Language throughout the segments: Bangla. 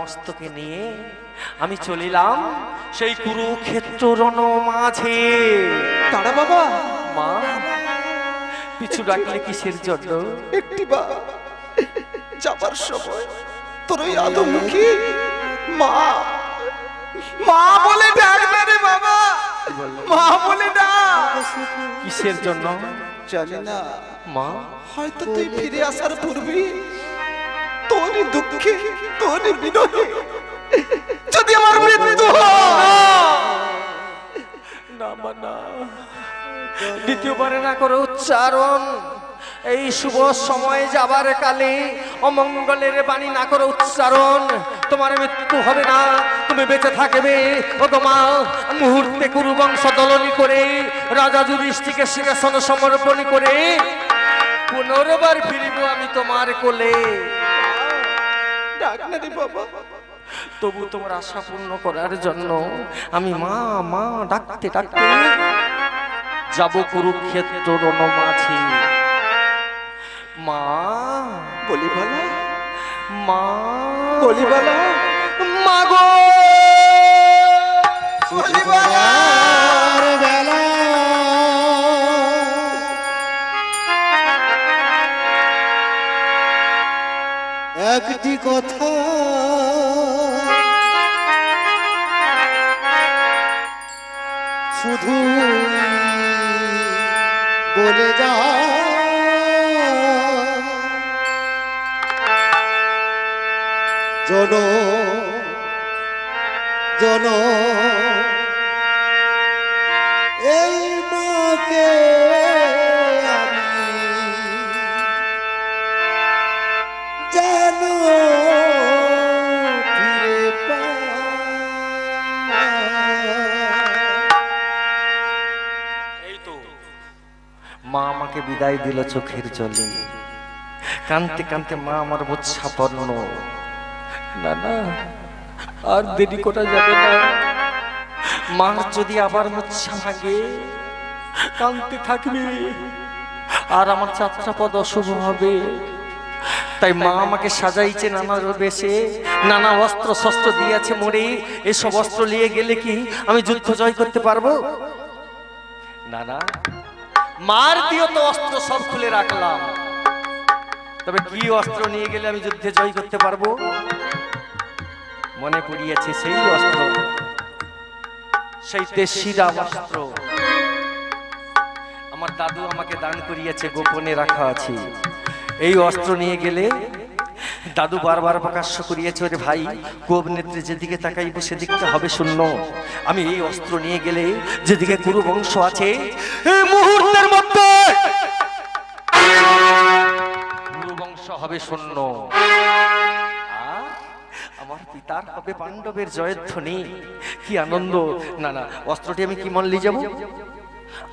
মস্তকে নিয়ে আমি চলিলাম সেই কুরুক্ষেত্র রণ মাঝে। দাঁড়া বাবা, মা পিছু ডাকলে কিসের জন্য? একটি বা যাবার সময় তোর ওই আদমুখী মা মা বলে ডাক না রে বাবা, মা বলে ডাক। কিসের জন্য জানি না মা, হয়তো তুই ফিরে আসার পূর্বে তোরই দুঃখে তোরই বিরহে যদি আমার মৃত্যু না মা না, দ্বিতীয়বারে না করে উচ্চারণ। এই শুভ সময়ে যাবার কালে অমঙ্গলের বাণী না করে উচ্চারণ। তোমার মৃত্যু হবে না, তুমি বেঁচে থাকবে। ও তোমা মুহূর্তে কুরুবংশ দলনী করে রাজা যুধিষ্ঠিরকে সিংহাসন সমর্পণ করে পুনর্বার ফিরিব আমি তোমার কোলে। ডাক না রে বাবা। তবু তোমার আশা পূর্ণ করার জন্য আমি মা মা ডাকতে ডাকতে যাব কুরুক্ষেত্র রণমাঝে। মা বলি বলা, মা বলি বলা, মা গো বলি বলা। একটি কথা শুধু বলে যা, জন জন এই মাকে আমি যেন ফিরে পাই। এই তো মা আমাকে বিদায় দিল চোখের জলে। কানতে কানতে মা আমার বোঝাপন্ন। না না, আর দেরি করা যাবে না। মা যদি আবার মোচ্ছা ভাগে কানতে থাকবে আর আমার যাত্রাপথ অশুভ হবে। তাই মা আমাকে সাজাইছে নানা বেশে, নানা অস্ত্র শস্ত্র দিয়েছে মোরে। এসব অস্ত্র নিয়ে গেলে কি আমি যুদ্ধ জয় করতে পারবো? না না, মার দিও তো অস্ত্র সব খুলে রাখলাম, তবে কি অস্ত্র নিয়ে গেলে আমি যুদ্ধে জয় করতে পারবো? মনে পড়িয়েছে সেই অস্ত্র, সেই তেশিরা অস্ত্র আমার দাদু আমাকে দান করিয়েছে, গোপনে রাখা আছে। এই অস্ত্র নিয়ে গেলে দাদু বারবার প্রকাশ্য করিয়েছে, ওরে ভাই কোব নেত্রে যেদিকে তাকাইব সেদিকটা হবে শূন্য। আমি এই অস্ত্র নিয়ে গেলে যেদিকে কুরু বংশ আছে এই মুহূর্তের মধ্যে কুরু বংশ হবে শূন্য। আমার পিতার হবে পাণ্ডবের জয়ধ্বনি। কি আনন্দ! না না, অস্ত্রটি আমি কি মল্লি যাব?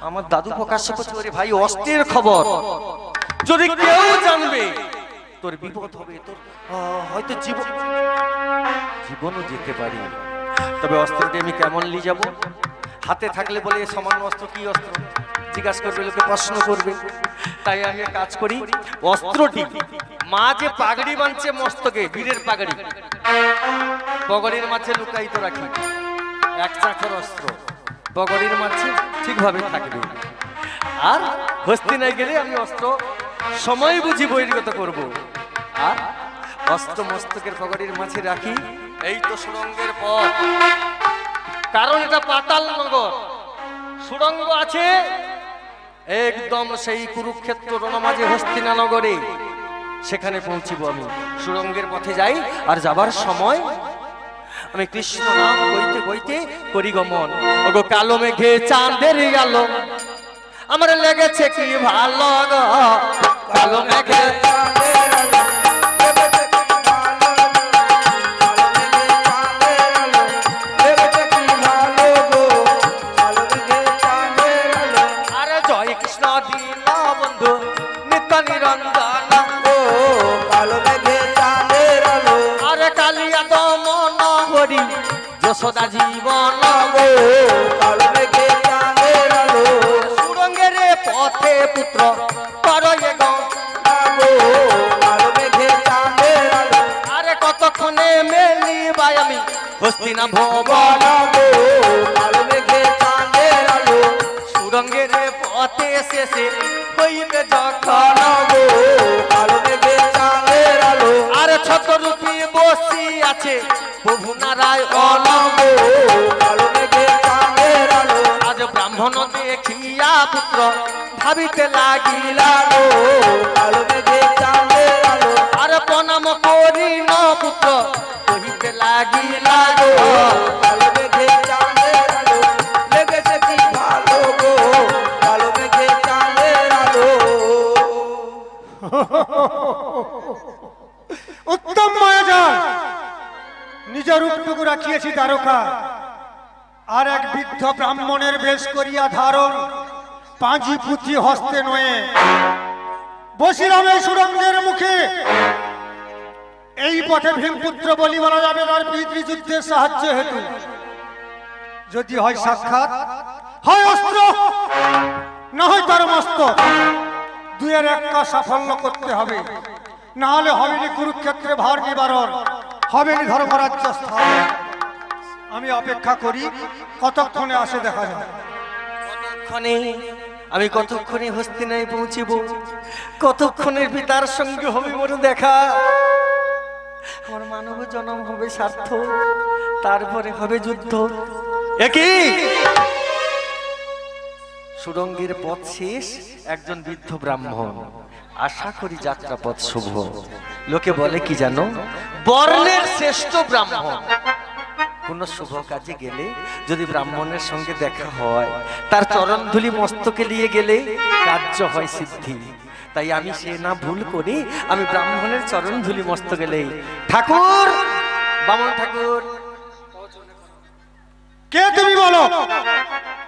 আমার দাদু প্রকাশ্য করছে, ওরে ভাই অস্ত্রের খবর যদি কেউ জানবে তোর বিপদ হবে, তোর হয়তো জীবনও যেতে পারি। তবে অস্ত্রটি আমি কেমন নিয়ে যাব? হাতে থাকলে বলে সামান্য অস্ত্র, কি অস্ত্র জিজ্ঞাসা করবে, লোকে প্রশ্ন করবে। তাই আমি কাজ করি, অস্ত্রটি মা যে পাগড়ি বাঁধছে মস্তকে, বীরের পাগড়ি, পগড়ির মাঝে লুকায়িত রাখি। এক চাকর অস্ত্র পগড়ির মাঝে ঠিকভাবে থাকবে। আর হস্তিনায় গেলে আমি অস্ত্র সময় বুঝি বহির্গত করব। আর অস্ত্র মস্তকের পগড়ির মাঝে রাখি। এই তো সুড়ঙ্গের পথ, কারণ এটা পাতাল নগর, সুড়ঙ্গ আছে একদম সেই কুরুক্ষেত্র রণমাঝে হস্তিনা নগরে। সেখানে পৌঁছিব আমি। সুড়ঙ্গের পথে যাই, আর যাবার সময় আমি কৃষ্ণ নাম বইতে বইতে করি গমন। ওগো কালো মেঘে চাঁদের আলো আমার লেগেছে কি ভালো গো, কালো মেঘে আরে জয় কৃষ্ণ দিলা বন্ধু নিত্য নিরঞ্জন, কালো মেঘে চাঁদের আলো, আরে কালিয়া দমন হরি যশোদা জীবন, কালো মেঘে চাঁদের আলো, সুরঙ্গের পথে পুত্র করয়ে গো, কালো মেঘে চাঁদের আলো, আরে কতক্ষণে মেলিব হস্তিনা ভবন গো কালো মেঘে চাঁদের আলো সুরঙ্গের পথে শেষে হইবে যখন গো কালো মেঘে চাঁদের আলো আর ছতরূপী বসি আছে প্রভু নারায়ণ গো কালো মেঘে চাঁদের আলো আজ ব্রাহ্মণ দেখিয়া পুত্র ভাবিতে লাগিলা গো কালো মেঘে চাঁদের আলো আর প্রণাম করি ন পুত্র কহিতে লাগিলা গো কালো মেঘে চাঁদের আলো লেগেছে কি ভালো গো কালো মেঘে চাঁদের আলো। উত্তম মায়াজাল, নিজের রূপটুকু রাখিয়েছি দ্বারকা, আর এক বৃদ্ধ ব্রাহ্মণের বেশ করিয়া ধারণ, পাঁজি পুঁথি হস্তে নয়ে বসিলাম এই সুরঙ্গের মুখে। এই পথে ভীমপুত্র বলি বলা যাবে তার পিতৃযুদ্ধের সাহায্য হেতু। যদি হয় সাক্ষাৎ, হয় অস্ত্র, না হয় তার মস্তক, দুয়ের একটা সাফল্য করতে হবে, না হলে হবেনি কুরুক্ষেত্রে ভার নিবারণ, হবেনি ধর্মরাজ্য স্থান। আমি অপেক্ষা করি, কতক্ষণে আসে দেখা যায়। আমি কতক্ষণে হস্তিনায় পৌঁছিব, কতক্ষণের পিতার সঙ্গে হবে মোর দেখা। আমার মানব জন্ম হবে স্বার্থ, তারপরে হবে যুদ্ধ। একই সুরঙ্গের পথ শেষ, একজন বৃদ্ধ ব্রাহ্মণ, আশা করি যাত্রা পথ শুভ। লোকে বলে কি জানো, বর্ণের শ্রেষ্ঠ ব্রাহ্মণ। কোন শুভ কাজে গেলে যদি ব্রাহ্মণের সঙ্গে দেখা হয়, তার চরণধুলি মস্তকে নিয়ে গেলে কার্য হয় সিদ্ধি। তাই আমি সে না ভুল করি, আমি ব্রাহ্মণের চরণধুলি মস্তকে নেই। ঠাকুর, বামন ঠাকুর, কে তুমি বলো?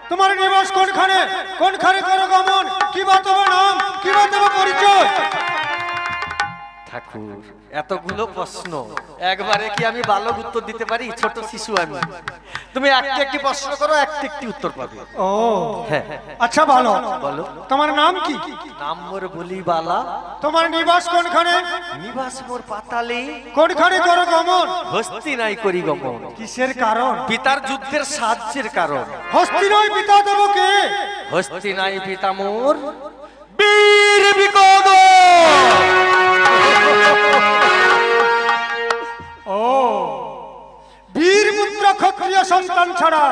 তোমার নিবাস কোনখানে? কোনখানে করো গমন? কি বা তোমার নাম? কি বা তোমার পরিচয়? ঠাকুর, এতগুলো প্রশ্ন একবারে কি আমি বালক উত্তর দিতে পারি? ছোট শিশু আমি। তুমি একটা একটি প্রশ্ন করো, একটা একটি উত্তর পাবে। ও হ্যাঁ, আচ্ছা, ভালো। বলো। তোমার নাম কি? নাম মোর বলি বালা। তোমার নিবাস কোনখানে? নিবাস মোর পাতালে। কোনখানে করো গমন? হস্তিনাই করি গমন। কিসের কারণ? পিতার যুদ্ধের সাহায্যের কারণ। হস্তিনায় পিতা দেব কে? হস্তিনাই পিতা মোর বীর বিকদ। ও, বীর পুত্র ক্ষত্রিয় সন্তান ছাড়া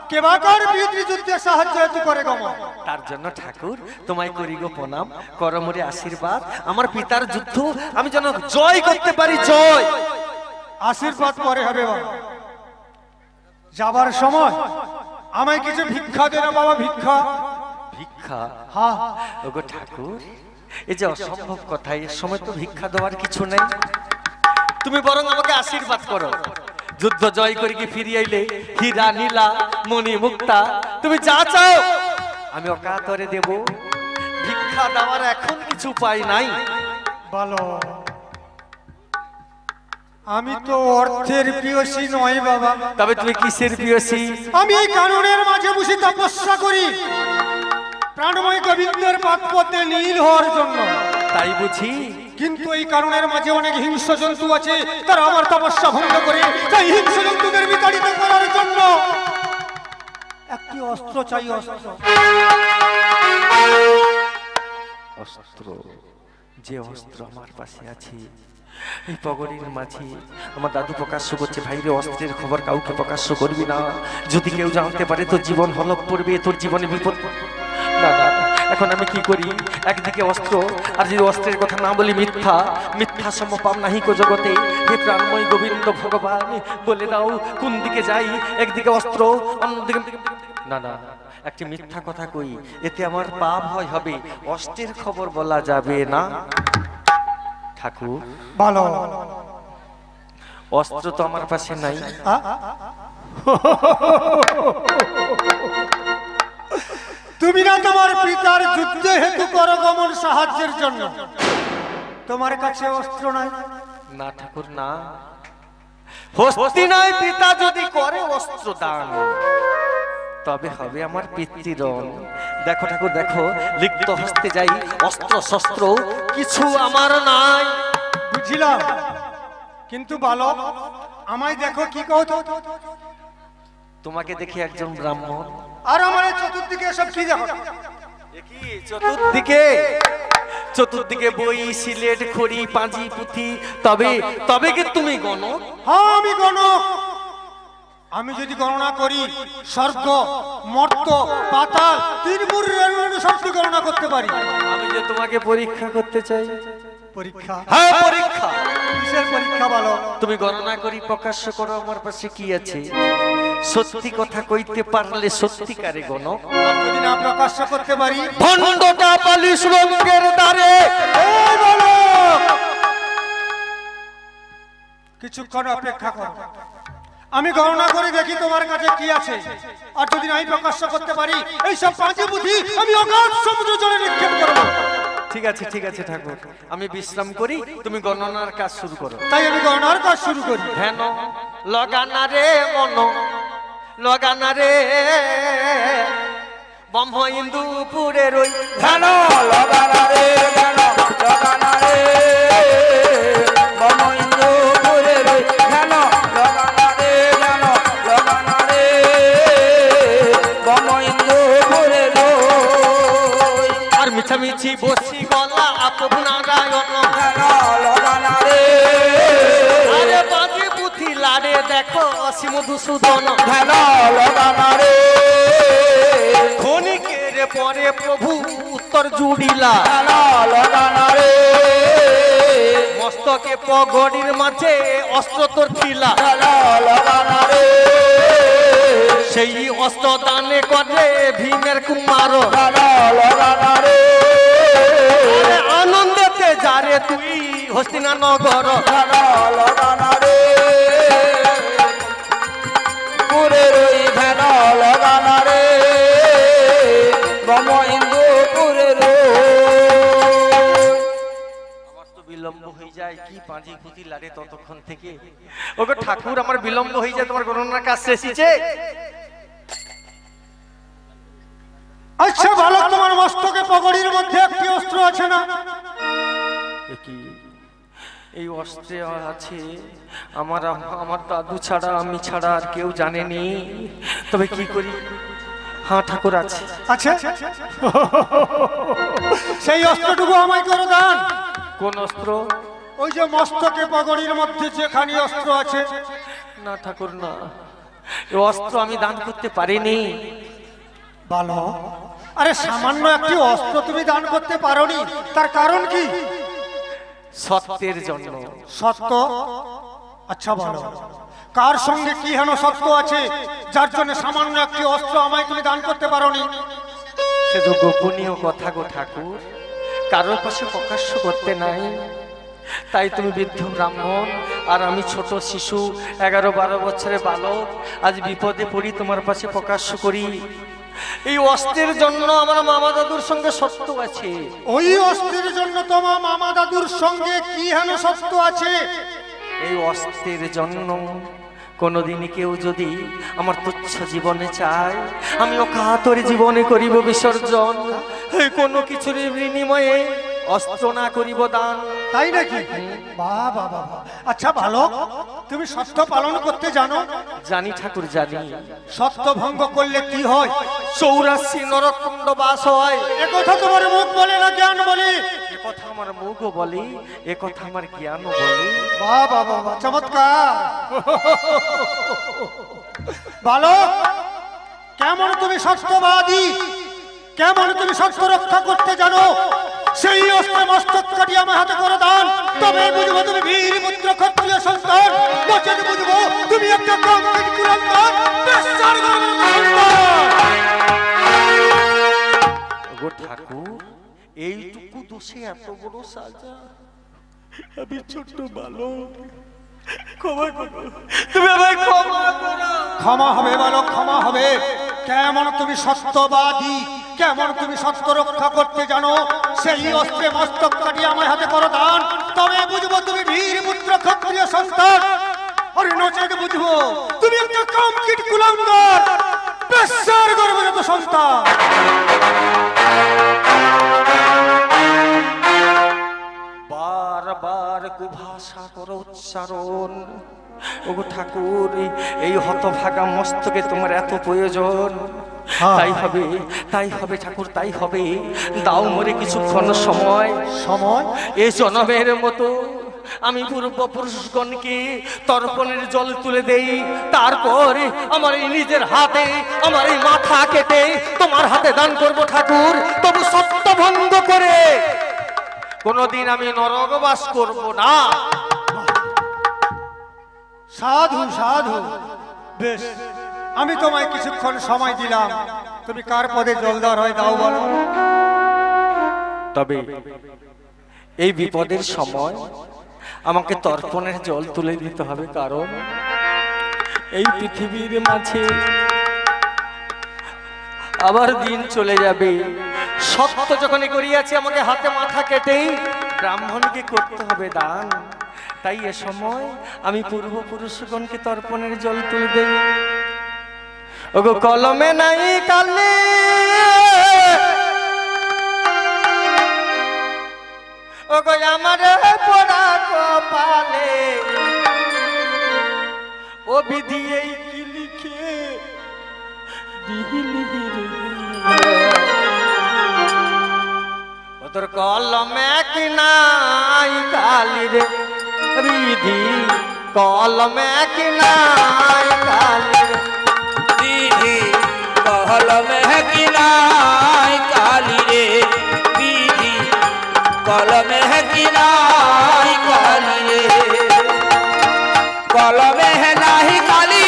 কেবাকার পিতৃযুদ্ধে সাহায্য হেতু করে গমন। তার জন্য ঠাকুর তোমায় করি গো প্রণাম, করমরে আশীর্বাদ। আমার পিতার যুদ্ধ আমি যেন জয় করতে পারি। জয়। আশীর্বাদ পরে হবে বাবা। যাবার সময় আমায় কিছু ভিক্ষা দে না বাবা, ভিক্ষা। ভিক্ষা? হ্যাঁ। ওগো ঠাকুর, এই যে অসম্ভব কথা, এর সময় তো ভিক্ষা দেওয়ার কিছু নেই। তুমি বরং আমাকে আশীর্বাদ করো। যুদ্ধ জয় করে কি ফিরিয়ে আইলে হীরা নীলা মণি মুক্তা তুমি যা চাও আমি অকাতরে দেব। ভিক্ষা দেওয়ার এখন কিছু উপায় নাই। বলো। আমি তো অর্থের প্রিয়সী নয় বাবা। তবে তুমি কিসের প্রিয়সী? আমি এই কাননের মাঝে বসে তপস্যা করি প্রাণময় গোবিন্দের পাদপদ্মে নীল হওয়ার জন্য। তাই বুঝি? কিন্তু এই কারণের মাঝে অনেক হিংস্র জন্তু আছে, তারা আমার তপস্যা ভঙ্গ করে। তাই হিংস্র জন্তুদের বিতাড়িত করার জন্য একটি অস্ত্র চাই। অস্ত্র? অস্ত্র? যে অস্ত্র আমার পাশে আছে এই পগড়ির মাঝে আমার দাদু প্রকাশ্য করছে, ভাইরে অস্ত্রের খবর কাউকে প্রকাশ্য করবি না, যদি কেউ জানতে পারে তোর জীবন হলক পড়বে, তোর জীবনে বিপদ। দাদা, এখন আমি কি করি? একদিকে অস্ত্র, আর যদি অস্ত্রের কথা না বলি মিথ্যা। মিথ্যা সমপাম নাহি কো জগতে। হে প্রাণময় গোবিন্দ ভগবান, বলে দাও কোন দিকে যাই? একদিকে অস্ত্র, অন্যদিকে না না, একটি মিথ্যা কথা কই, এতে আমার পাপ হয় হবে। অস্ত্রের খবর বলা যাবে না। ঠাকুর ভালো। অস্ত্র তো আমার পাশে নাই। তুমি না তোমার পিতার যুদ্ধে হেতু করো গমন সাহায্যের জন্য, তোমার কাছে অস্ত্র নাই? না ঠাকুর না। হস্তিনায় পিতা যদি করে অস্ত্র দান, তবে হবে আমার পিতৃরণ। দেখো ঠাকুর, দেখো, লিপ্ত হস্তে যাই, অস্ত্র শস্ত্র কিছু আমার নাই। বুঝিলাম, কিন্তু বালক আমায় দেখো কি কও তো? তোমাকে দেখি একজন ব্রাহ্মণ। আর আমার এই চতুর্দিকে সব কি দেখো? কি চতুর্দিকে? চতুর্দিকে বই, সিলেট, খড়ি, পাঁজি, পুঁথি। তবে তবে কি তুমি গণক? হ্যাঁ আমি গণক। আমি যদি গণনা করি স্বর্গ, মর্ত, পাতাল, তিনপুর শব্দ গণনা করতে পারি। আমি যে তোমাকে পরীক্ষা করতে চাই। পরীক্ষা? হ্যাঁ পরীক্ষা। কিসের পরীক্ষা বলো? তুমি গণনা করি প্রকাশ্য করো আমার পাশে কি আছে। সত্যি কথা কইতে পারলে সত্যিকারে গণক। যদি না প্রকাশ্য করতে পারি? ভণ্ডটা পালিশ রঙের দ্বারে। এই বলো, কিছুক্ষণ অপেক্ষা করো, আমি গণনা করে দেখি তোমার কাছে কি আছে। আর যদি নাই প্রকাশ্য করতে পারি, এই সব পাঁচি বুদ্ধি আমি অগাধ সমুদ্র জলে নিক্ষেপ করব। ঠিক আছে ঠিক আছে ঠাকুর, আমি বিশ্রাম করি, তুমি গণনার কাজ শুরু করো। তাই আমি গণনার কাজ শুরু করি। হেন লগানা রে মন, লগানা রে ব্রহ্ম ইন্দুপুরে রই। হেন লগানা রে, হেন লগানা রে ব্রহ্ম ইন্দুপুরে রই। হেন লগানা রে, হেন লগানা রে ব্রহ্ম ইন্দুপুরে রই। আর মিছামিছি বসি গলা প্রভু নারায়ণ। হেন লগানা রে, আরে বাজে বুদ্ধি লাড়ে দেখো অসীম দুসূদন। হেন লগানা রে, ক্ষণিকের পরে প্রভু উত্তর জুড়িলা। হেন লগানা রে, মস্তকে পগড়ির মাঝে অস্ত্র তোর ছিলা। হেন লগানা রে, সেই অস্ত্র দানে করে ভীমের কুমার। হেন লগানা রে, আরে আনন্দেতে যারে তুই হস্তিনা নগর। হেন লগানা রে পুরে রই। হেন লগানা রে ব্রহ্ম ইন্দুপুরে রই। আমার তো বিলম্ব হয়ে যায়, কি পাঁজি পুঁতি লাড়ে ততক্ষণ থেকে। ওগো ঠাকুর, আমার বিলম্ব হয়ে যায়, তোমার গণনার কাজ শেষ হয়েছে। আচ্ছা ভালো, তোমার মস্তকে পগড়ির মধ্যে একটি অস্ত্র আছে না? কি এই অস্ত্রে আছে? আমার আমার দাদু ছাড়া, আমি ছাড়া আর কেউ জানেনি। তবে কি করি? হ্যাঁ ঠাকুর আছে। আছে? সেই অস্ত্রটুকু আমায় করে দান। কোন অস্ত্র? ওই যে মস্তকে পগড়ির মধ্যে যেখানে অস্ত্র আছে। না ঠাকুর না, এই অস্ত্র আমি দান করতে পারিনি। ভালো, আরে সামান্য একটি অস্ত্র তুমি দান করতে পারোনি, তার কারণ কি? সত্যের জন্য। সত্য? আচ্ছা বলো, কার সঙ্গে কি হেন সত্য আছে যার জন্য সামান্য একটি অস্ত্র আমায় তুমি দান করতে পারোনি? সে তো গোপনীয় কথা গো ঠাকুর, কারোর পাশে প্রকাশ্য করতে নাই। তাই তুমি বৃদ্ধ ব্রাহ্মণ আর আমি ছোট শিশু, 11-12 বছরের বালক, আজ বিপদে পড়ি তোমার পাশে প্রকাশ্য করি। এই অস্ত্রের জন্য আমার মামা দাদুর সঙ্গে সত্য আছে। ওই অস্ত্রের জন্য তোমার মামা দাদুর সঙ্গে কি হেন সত্য আছে? এই অস্ত্রের জন্য কোনদিনই কেউ যদি আমার তুচ্ছ জীবনে চায়, আমি অকাতরে জীবনে করিব বিসর্জন। কোনো কিছুর বিনিময়ে অস্ত্র না করিব দান। তাই নাকি? বাহ বাহ বাহ। আচ্ছা ভালো, তুমি সত্য পালন করতে জানো? জানি ঠাকুর জানি। সত্য ভঙ্গ করলে কি হয়? 84 নরককুণ্ড বাস হয়। একথা তোমার মুখ বলে না জ্ঞান বলে? একথা আমার মুখও বলে, একথা আমার জ্ঞানও বলে। বাহ বাহ বাহ, চমৎকার। ভালো, কেমন তুমি সত্যবাদী, কেমন তুমি সত্য রক্ষা করতে জানো, সেই অস্ত্রে মস্তক কাটিয়ে আমার হাতে করে দান, তবে বুঝবো তুমি বীর পুত্র ক্ষত্রিয় সন্তান। নচেত বুঝবো তুমি একটা কংক্রিট কুলাঙ্গার, বেশ্যার গর্ভজাত সন্তান। ওগো ঠাকুর, এইটুকু দোষে এত বড় সাজা? আমি ছোট্ট বালক, ক্ষমা করো, তুমি আমায় ক্ষমা করো। ক্ষমা হবে বালক, ক্ষমা হবে। কেমন তুমি সত্যবাদী, কেমন তুমি সত্য রক্ষা করতে জানো, সেই অস্ত্রে মস্তক কাটিয়ে আমার হাতে করো দান, তবে বুঝবো তুমি বীর পুত্র ক্ষত্রিয় সন্তান। আরে নচেত বুঝবো তুমি একটা কংক্রিট কুলাঙ্গার, বেশ্যার গর্ভজাত সন্তান। বারবার কুভাষা করো উচ্চারণ, ওগো ঠাকুর, এই হতভাগা মস্তকে তোমার এত প্রয়োজন। হ্যাঁ। তাই হবে ঠাকুর, তাই হবে। দাও মরে কিছুক্ষণ সময়। সময় এ জনমের মতো আমি পূর্বপুরুষগণকে তর্পণের জল তুলে দেই, তারপর আমার এই নিজের হাতে আমার এই মাথা কেটে তোমার হাতে দান করব ঠাকুর। তবু সত্য ভঙ্গ করে কোনোদিন আমি নরকবাস করব না। সাধু সাধু, বেশ, আমি তোমায় কিছুক্ষণ সময় দিলাম। তুমি কার পদে জলদার হয় দাও বলো। তবে এই বিপদের সময় আমাকে তর্পণের জল তুলে দিতে হবে, কারণ এই পৃথিবীর মাঝে আবার দিন চলে যাবে। সত্য যখনই করিয়াছি আমাকে হাতে মাথা কেটেই ব্রাহ্মণকে করতে হবে দান। তাই এ সময় আমি পূর্বপুরুষগণকে তর্পণের জল তুলে দেই। ওগো কলমে নাই কালে, ওগো আমার পোড়া কপালে, ও বিধি এই কি লিখে দিলি রে। ও তোর কলমে কি নাই কালি রে বিধি, কলমে কি নাই কালি রে বিধি, কলমে কি নাই কালি রে বিধি, কলমে কি নাই কালি রে, কলমে নাই কালি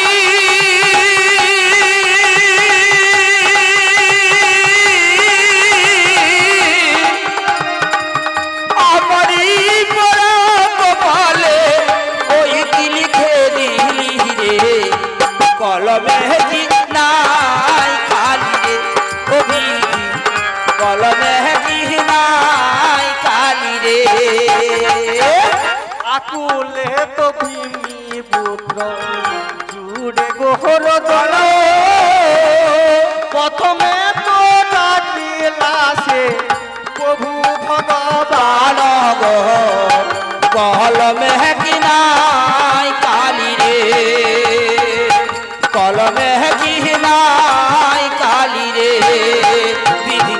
আমারি পরা কপালে ওই কি লিখে দিলি রে, কলমে কি নাই কালি রে ও বিধি, কলমে কি নাই কালি রে। আকুলে তো ভূমি পুত্র জুড়ে গোহর দল, প্রথমে তো ডাকিলা সে প্রভু ভগবান গো, কলমে কি নাই কালি রে, কলমে কি নাই কালি রে বিধি,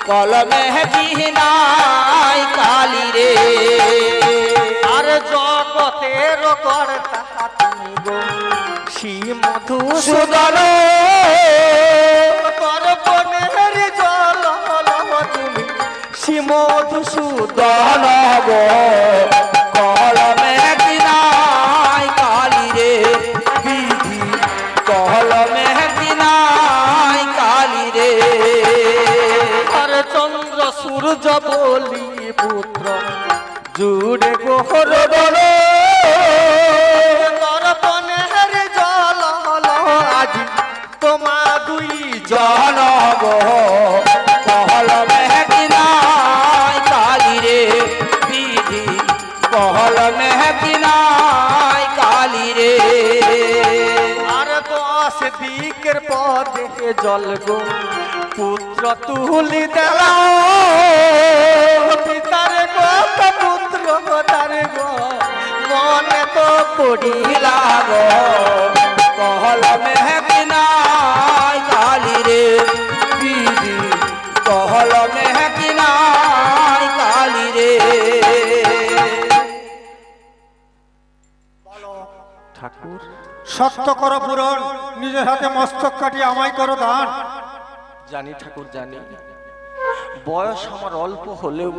কলমে কি নাই কালি রে। আর জগতের কর্তা তুমি গো শ্রী মধুসূদন, তর্পণের জল তুমি শ্রী মধুসূদন গো, কলমে কি নাই কালি রে বিধি, কলমে কি নাই কালি রে। আর চন্দ্র সূর্য বলি পুত্র জুড়ে গোহর দল, তর্পণের জল আজ তোমা দুই জন গো, কলমে কি নাই কালি রে বিধি, কলমে কি নাই কালি রে। আর 10 দিকের পদে জল গো পুত্র তুলি দেলা, পিতার গত পুত্র তার গো মনে তো পড়িলা গো, কলমে কি নাই কালি রে বিধি, কলমে কি নাই কালি রে। ঠাকুর সত্য করো পূরণ, নিজের হাতে মস্তক কাটিয়ে আমায় করো দান। জানি ঠাকুর জানি, বয়স আমার অল্প হলেও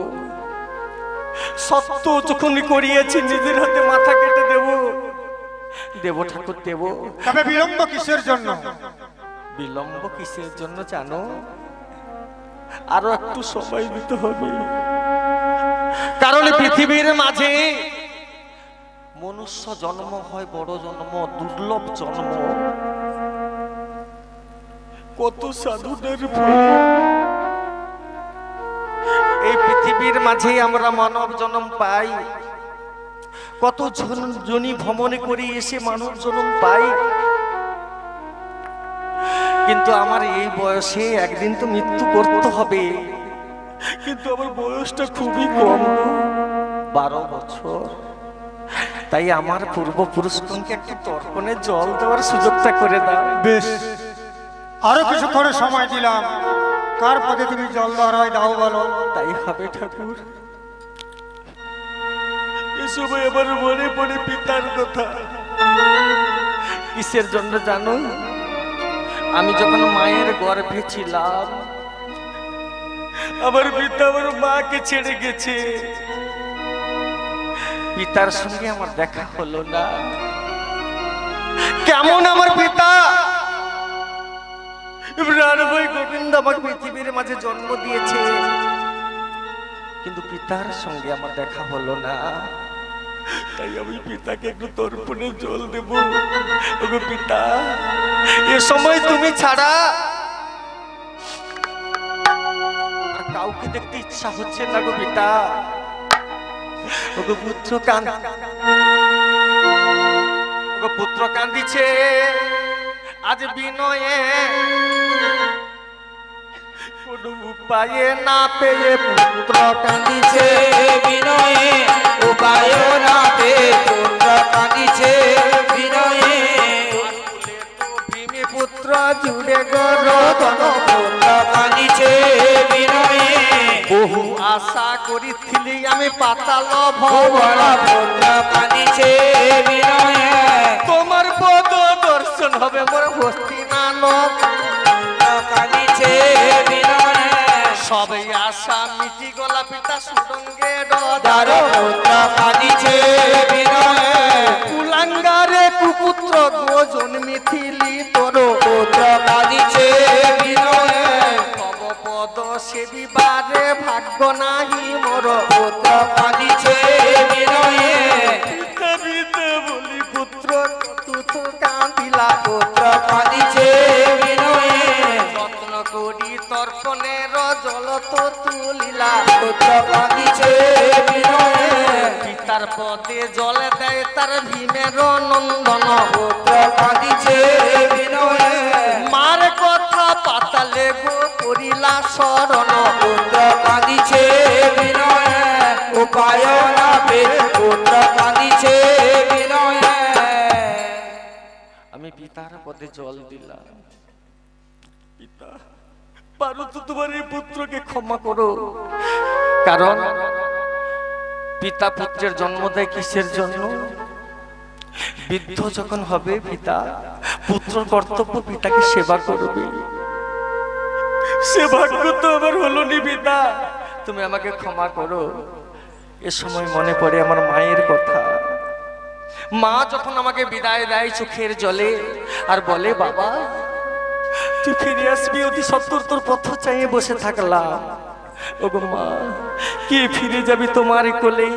সত্য যখন করিয়েছি নিজের হাতে মাথা কেটে দেব ঠাকুর দেব। তবে বিলম্ব কিসের জন্য? বিলম্ব কিসের জন্য জানো? আরো একটু সময় দিতে হবে, কারণ পৃথিবীর মাঝে মনুষ্য জন্ম হয় বড় জন্ম, দুর্লভ জন্ম। কত সাধুদের এই পৃথিবীর মাঝে আমরা মানব জন্ম পাই, কত জনি ভ্রমণ করি এসে মানব জন্ম পাই, কিন্তু আমার এই বয়সে একদিন তো মৃত্যু করতে হবে। কিন্তু আমার বয়সটা খুবই কম, 12 বছর। তাই আমার পূর্বপুরুষগণকে একটু তর্পণে জল দেওয়ার সুযোগটা করে দাও। বেশ, আরো কিছুক্ষণের সময় দিলাম, কার পদে তুমি জল দেওয়ার হয় দাও বলো। তাই হবে ঠাকুর। এ সময় আমার মনে পড়ে পিতার কথা। কিসের জন্য জানো? আমি যখন মায়ের গর্ভে ছিলাম, আমার পিতা আমার মাকে ছেড়ে গেছে। পিতার সঙ্গে আমার দেখা হলো না। কেমন আমার পিতা প্রাণময় গোবিন্দ আমাকে পৃথিবীর মাঝে জন্ম দিয়েছে, কিন্তু পিতার সঙ্গে আমার দেখা হলো না। তাই আমি পিতাকে একটু তর্পণে জল দেব। ওগো পিতা, এ সময় তুমি ছাড়া আর কাউকে দেখতে ইচ্ছা হচ্ছে না গো পিতা। ওগো পুত্র পুত্র কান্দিছে আজ বিনয়ে, কোন উপায়ে না পেয়ে পুত্র কান্দিছে বিনয়ে, উপায় না পেয়ে পুত্র কাঁদিছে বিনয়ে। ভীমি পুত্র জুড়ে গরদন পুত্র কাঁদিছে বিনয়ে। বহু আশা করিছিলি আমি পাতাল ভুবন ভবন, পুত্র কাঁদিছে বিনয়ে। তোমার পদ দর্শন হবে মোর হস্তিনানব। কাঁদিছে বিনয়ে। সবে আশা মিটি গলা পিতা সুরঙ্গে দার পুত্র কাঁদিছে বিনয়ে। কুলাঙ্গারে কুপুত্র গো জন্মিথিলি তোর, পুত্র কাঁদিছে বিনয়ে। তব পদ সেবিবারে ভাগ্য নাহি মোর। পুত্র কাঁদিছে বিনয়ে। বলি পুত্র তুত কান্দিলা, পুত্র কাঁদিছে বিনয়ে। যত্ন করি তর্পণের জল তো তুলিলা, পুত্র কাঁদিছে বিনয়ে। পিতার পদে জলে দেয় তার ভীমের নন্দন। পুত্র কাঁদিছে বিনয়ে। মার কথা পাতালে গো করিলা শরণ, পুত্র কাঁদিছে বিনয়ে। উপায় না পেয়ে পুত্র কাঁদিছে বিনয়ে। আমি পিতার পদে জল দিলাম। পিতা, পারো তো তোমার এই পুত্রকে ক্ষমা করো, কারণ পিতা পুত্রের জন্ম দেয় কিসের জন্য? বৃদ্ধ যখন হবে পিতা, পুত্র কর্তব্য পিতাকে সেবা করবে। সে ভাগ্য তো আমার হলো নি পিতা, তুমি আমাকে ক্ষমা করো। এ সময় মনে পড়ে আমার মায়ের কথা। মা যখন আমাকে বিদায় দেয় চোখের জলে আর বলে, বাবা তুই ফিরে আসবি, অতি সত্তর তোর পথ চাইয়ে বসে থাকলাম। ওগো মা, কে ফিরে যাবি তোমার কোলে?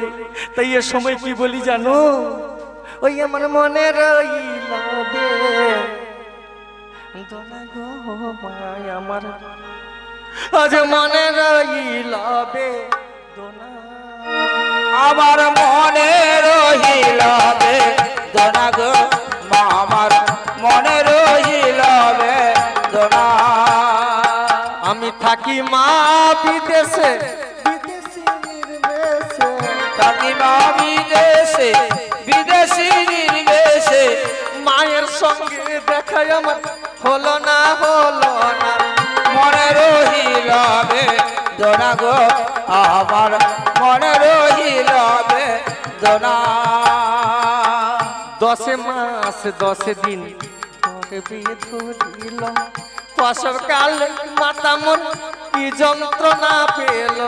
তাই এ সময় কি বলি জানো? ওই আমার মনে রইল বে দোলা গো মায় আমার, আজ মনে রইল বে দোলা আমার মনে রহিল বেদনা গো মা, আমার মনে রহিল বেদনা। আমি থাকি মা বিদেশে, বিদেশি নির্দেশে, থাকি মা বিদেশে, বিদেশি নির্দেশে। মায়ের সঙ্গে দেখাই আমার হলো না, হলো না। মনে রহিল বেদনা গো আমার, মনে রহিল বেদনা। 10 মাস 10 দিন পরে বিয়ে ধরিল, প্রসব কাল মাতা মন কি যন্ত্রণা পেল।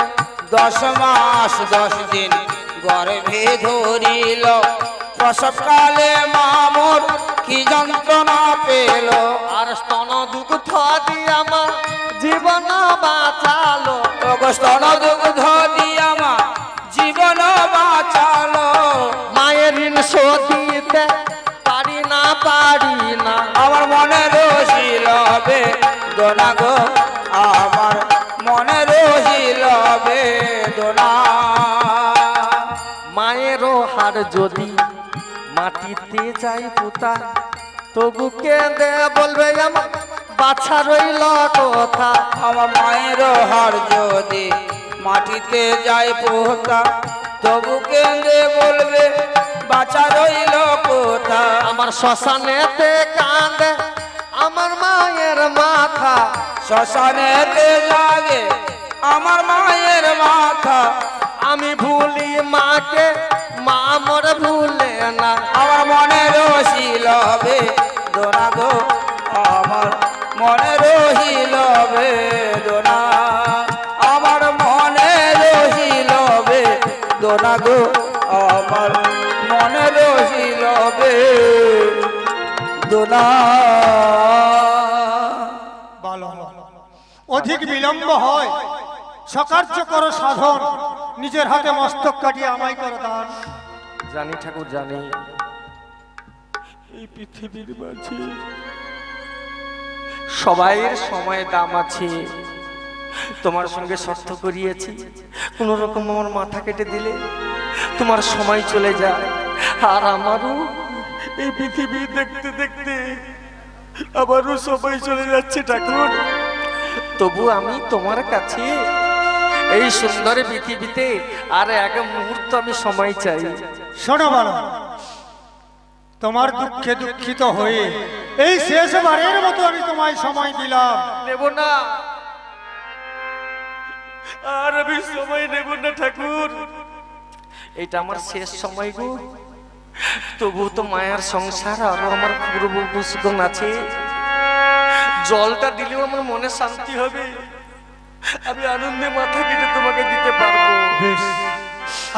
10 মাস 10 দিন গর্ভে ধরিল, প্রসবকালে মামর কি যন্ত্রণা পেল। আর স্তন দুগ্ধ দিয়া মা জীবন বাঁচালো, স্তন দুগ্ধ দিয়া মা জীবন বাঁচালো। মায়ের ঋণ শোধিতে পারি না, পারি না। আমার মনে রহিল বেদনা গো আমার, মনে রহিল বেদনা। মায়েরও হার যদি মাটিতে যাই পুতা, তবু কেঁদে বলবে আমার বাছা রইল কথা। আমার মায়ের হার যদি মাটিতে যায় পোতা, তবু কেঁদে বলবে বাঁচা রইল কোথা। আমার শ্মশানেতে কাঁদে আমার মায়ের মাথা, শ্মশানেতে জাগে আমার মায়ের মাথা। আমি ভুলি মাকে, মা মোর ভুলে না। আমার মনে রহিল বেদনা গো, আমার মনে রহিল বেদনা, আমার মনে রহিল বেদনা গো, আমার মনে রহিল বেদনা। ভালো, অধিক বিলম্ব হয়, সকার্য করো সাধন, নিজের হাতে মস্তক কাটিয়ে আমায় করো দান। জানি ঠাকুর জানি, এই পৃথিবীর মাঝে সবাইয়ের সময় দাম আছে। তোমার সঙ্গে শর্ত করিয়েছি, কোন রকম আমার মাথা কেটে দিলে তোমার সময় চলে যায়, আর আমারও এই পৃথিবী দেখতে দেখতে আবারও সময় চলে যাচ্ছে ঠাকুর। তবু আমি তোমার কাছে এই সুন্দর পৃথিবীতে আর এক মুহূর্ত আমি সময় চাই। শোনো বাবা, তোমার দুঃখে দুঃখিত হয়ে এই শেষবারের মতো আমি তোমায় সময় দিলাম। নেব না, আর আমি সময় নেব না ঠাকুর, এটা আমার শেষ সময় গো। তবু তো মায়ার সংসার আরো আমার পূর্ব পুষ্কন আছে, জলটা দিলেও আমার মনে শান্তি হবে, আমি আনন্দে মাথা কেটে তোমাকে দিতে পারবো। বেশ,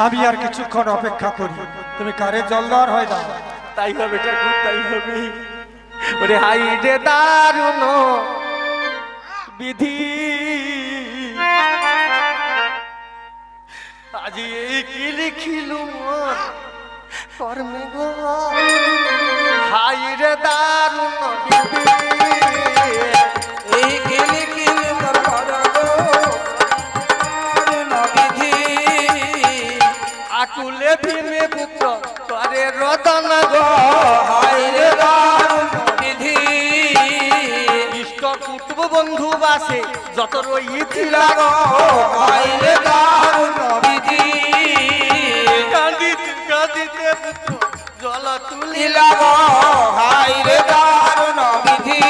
আমি আর কিছুক্ষণ অপেক্ষা করি, তুমি কারে জল দেওয়ার হয় দাও। তাই হবে ঠাকুর, তাই হবে। ওরে হাই রে দারুণ বিধি, আজি এই কি লিখিলু মোর কর্মে গো, হাই রে দারুণ বিধি, এই কিলি কিলি তোর ঘর গো, দারুণ বিধি। আকুলে ভীমে পুত্র করে রতন গো, হায় রে দারুণ বিধি। ইষ্ট কুটুব বন্ধু বাসে যত রইছিল গো, হায় রে দারুণ বিধি। কাঁদিতে কাঁদিতে পুত্র জল তুলিল দিলাগ হায় রে দারুণ বিধি।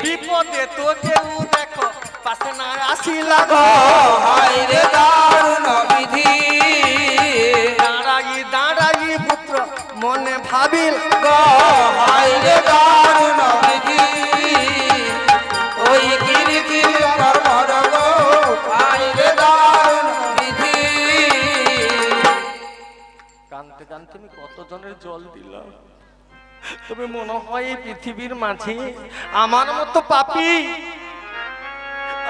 বিপদে তো কেউ দেখো পাশে না আসিলা গো, হায় রে দারুণ বিধি। দাঁড়াই দাঁড়াই পুত্র মনে ভাবিল গো হায় রে দারুণ বিধি। ওই কিরি কিরি তোর ঘর গো, হায় রে দারুণ বিধি। কানতে কানতে আমি কতজনের জল দিলাম, তবে মনে হয় এই পৃথিবীর মাঝে আমার মতো পাপী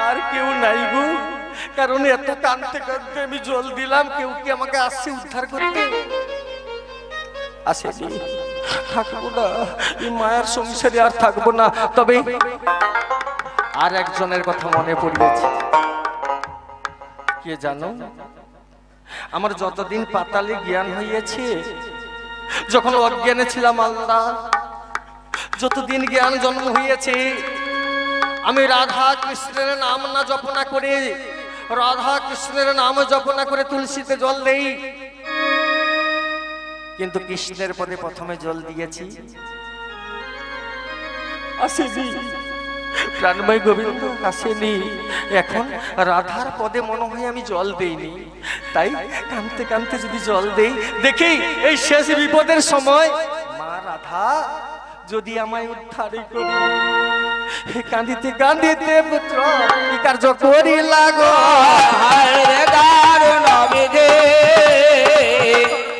আর কেউ নাই গো। কারণ এত কানতে কানতে আমি জল দিলাম, কেউ কি আমাকে আসছে উদ্ধার করতে? আসেনি, থাকবো না এই মায়ার সংসারে, আর থাকবো না। তবে আর একজনের কথা মনে পড়িয়েছে, কে জানো? আমার যতদিন পাতালে জ্ঞান হইয়াছে, যখন অজ্ঞানে ছিলাম আল্লাহ, যতদিন জ্ঞান জন্ম হইয়াছে, আমি রাধা কৃষ্ণের নাম না জপনা করে, রাধা কৃষ্ণের নাম জপনা করে তুলসীতে জল দেই, কিন্তু কৃষ্ণের পদে প্রথমে জল দিয়েছি, আসেনি প্রাণময় গোবিন্দ, আসেনি। এখন রাধার পদে মনে হয় আমি জল দেইনি, তাই কানতে কানতে যদি জল দেই, দেখি এই শেষ বিপদের সময় মা রাধা যদি আমায় উদ্ধার করি। কান্দিতে কান্দিতে পুত্র কি কার্য করি লাগো, হায় রে দারুণ বিধি।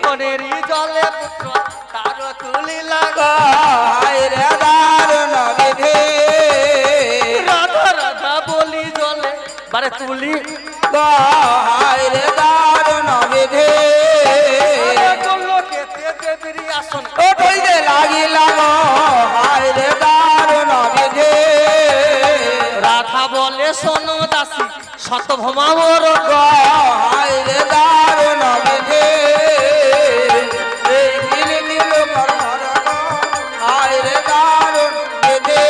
মনের জলে পুত্র তার তুলি লাগো, হায় রে দারুণ বিধি। রাধা রাধা বলি জলে বারে তুলি, হায় রে দারুণ বিধি। দেবীর আসন ও কইতে লাগিলাম, হায় রে দারুণ বিধি। রাধা বলে শোনো দাসী শতভমা মোর, হায় রে দারুণ বিধি। এই কিলি কিলি তোর ঘর গো, হায় রে দারুণ বিধি।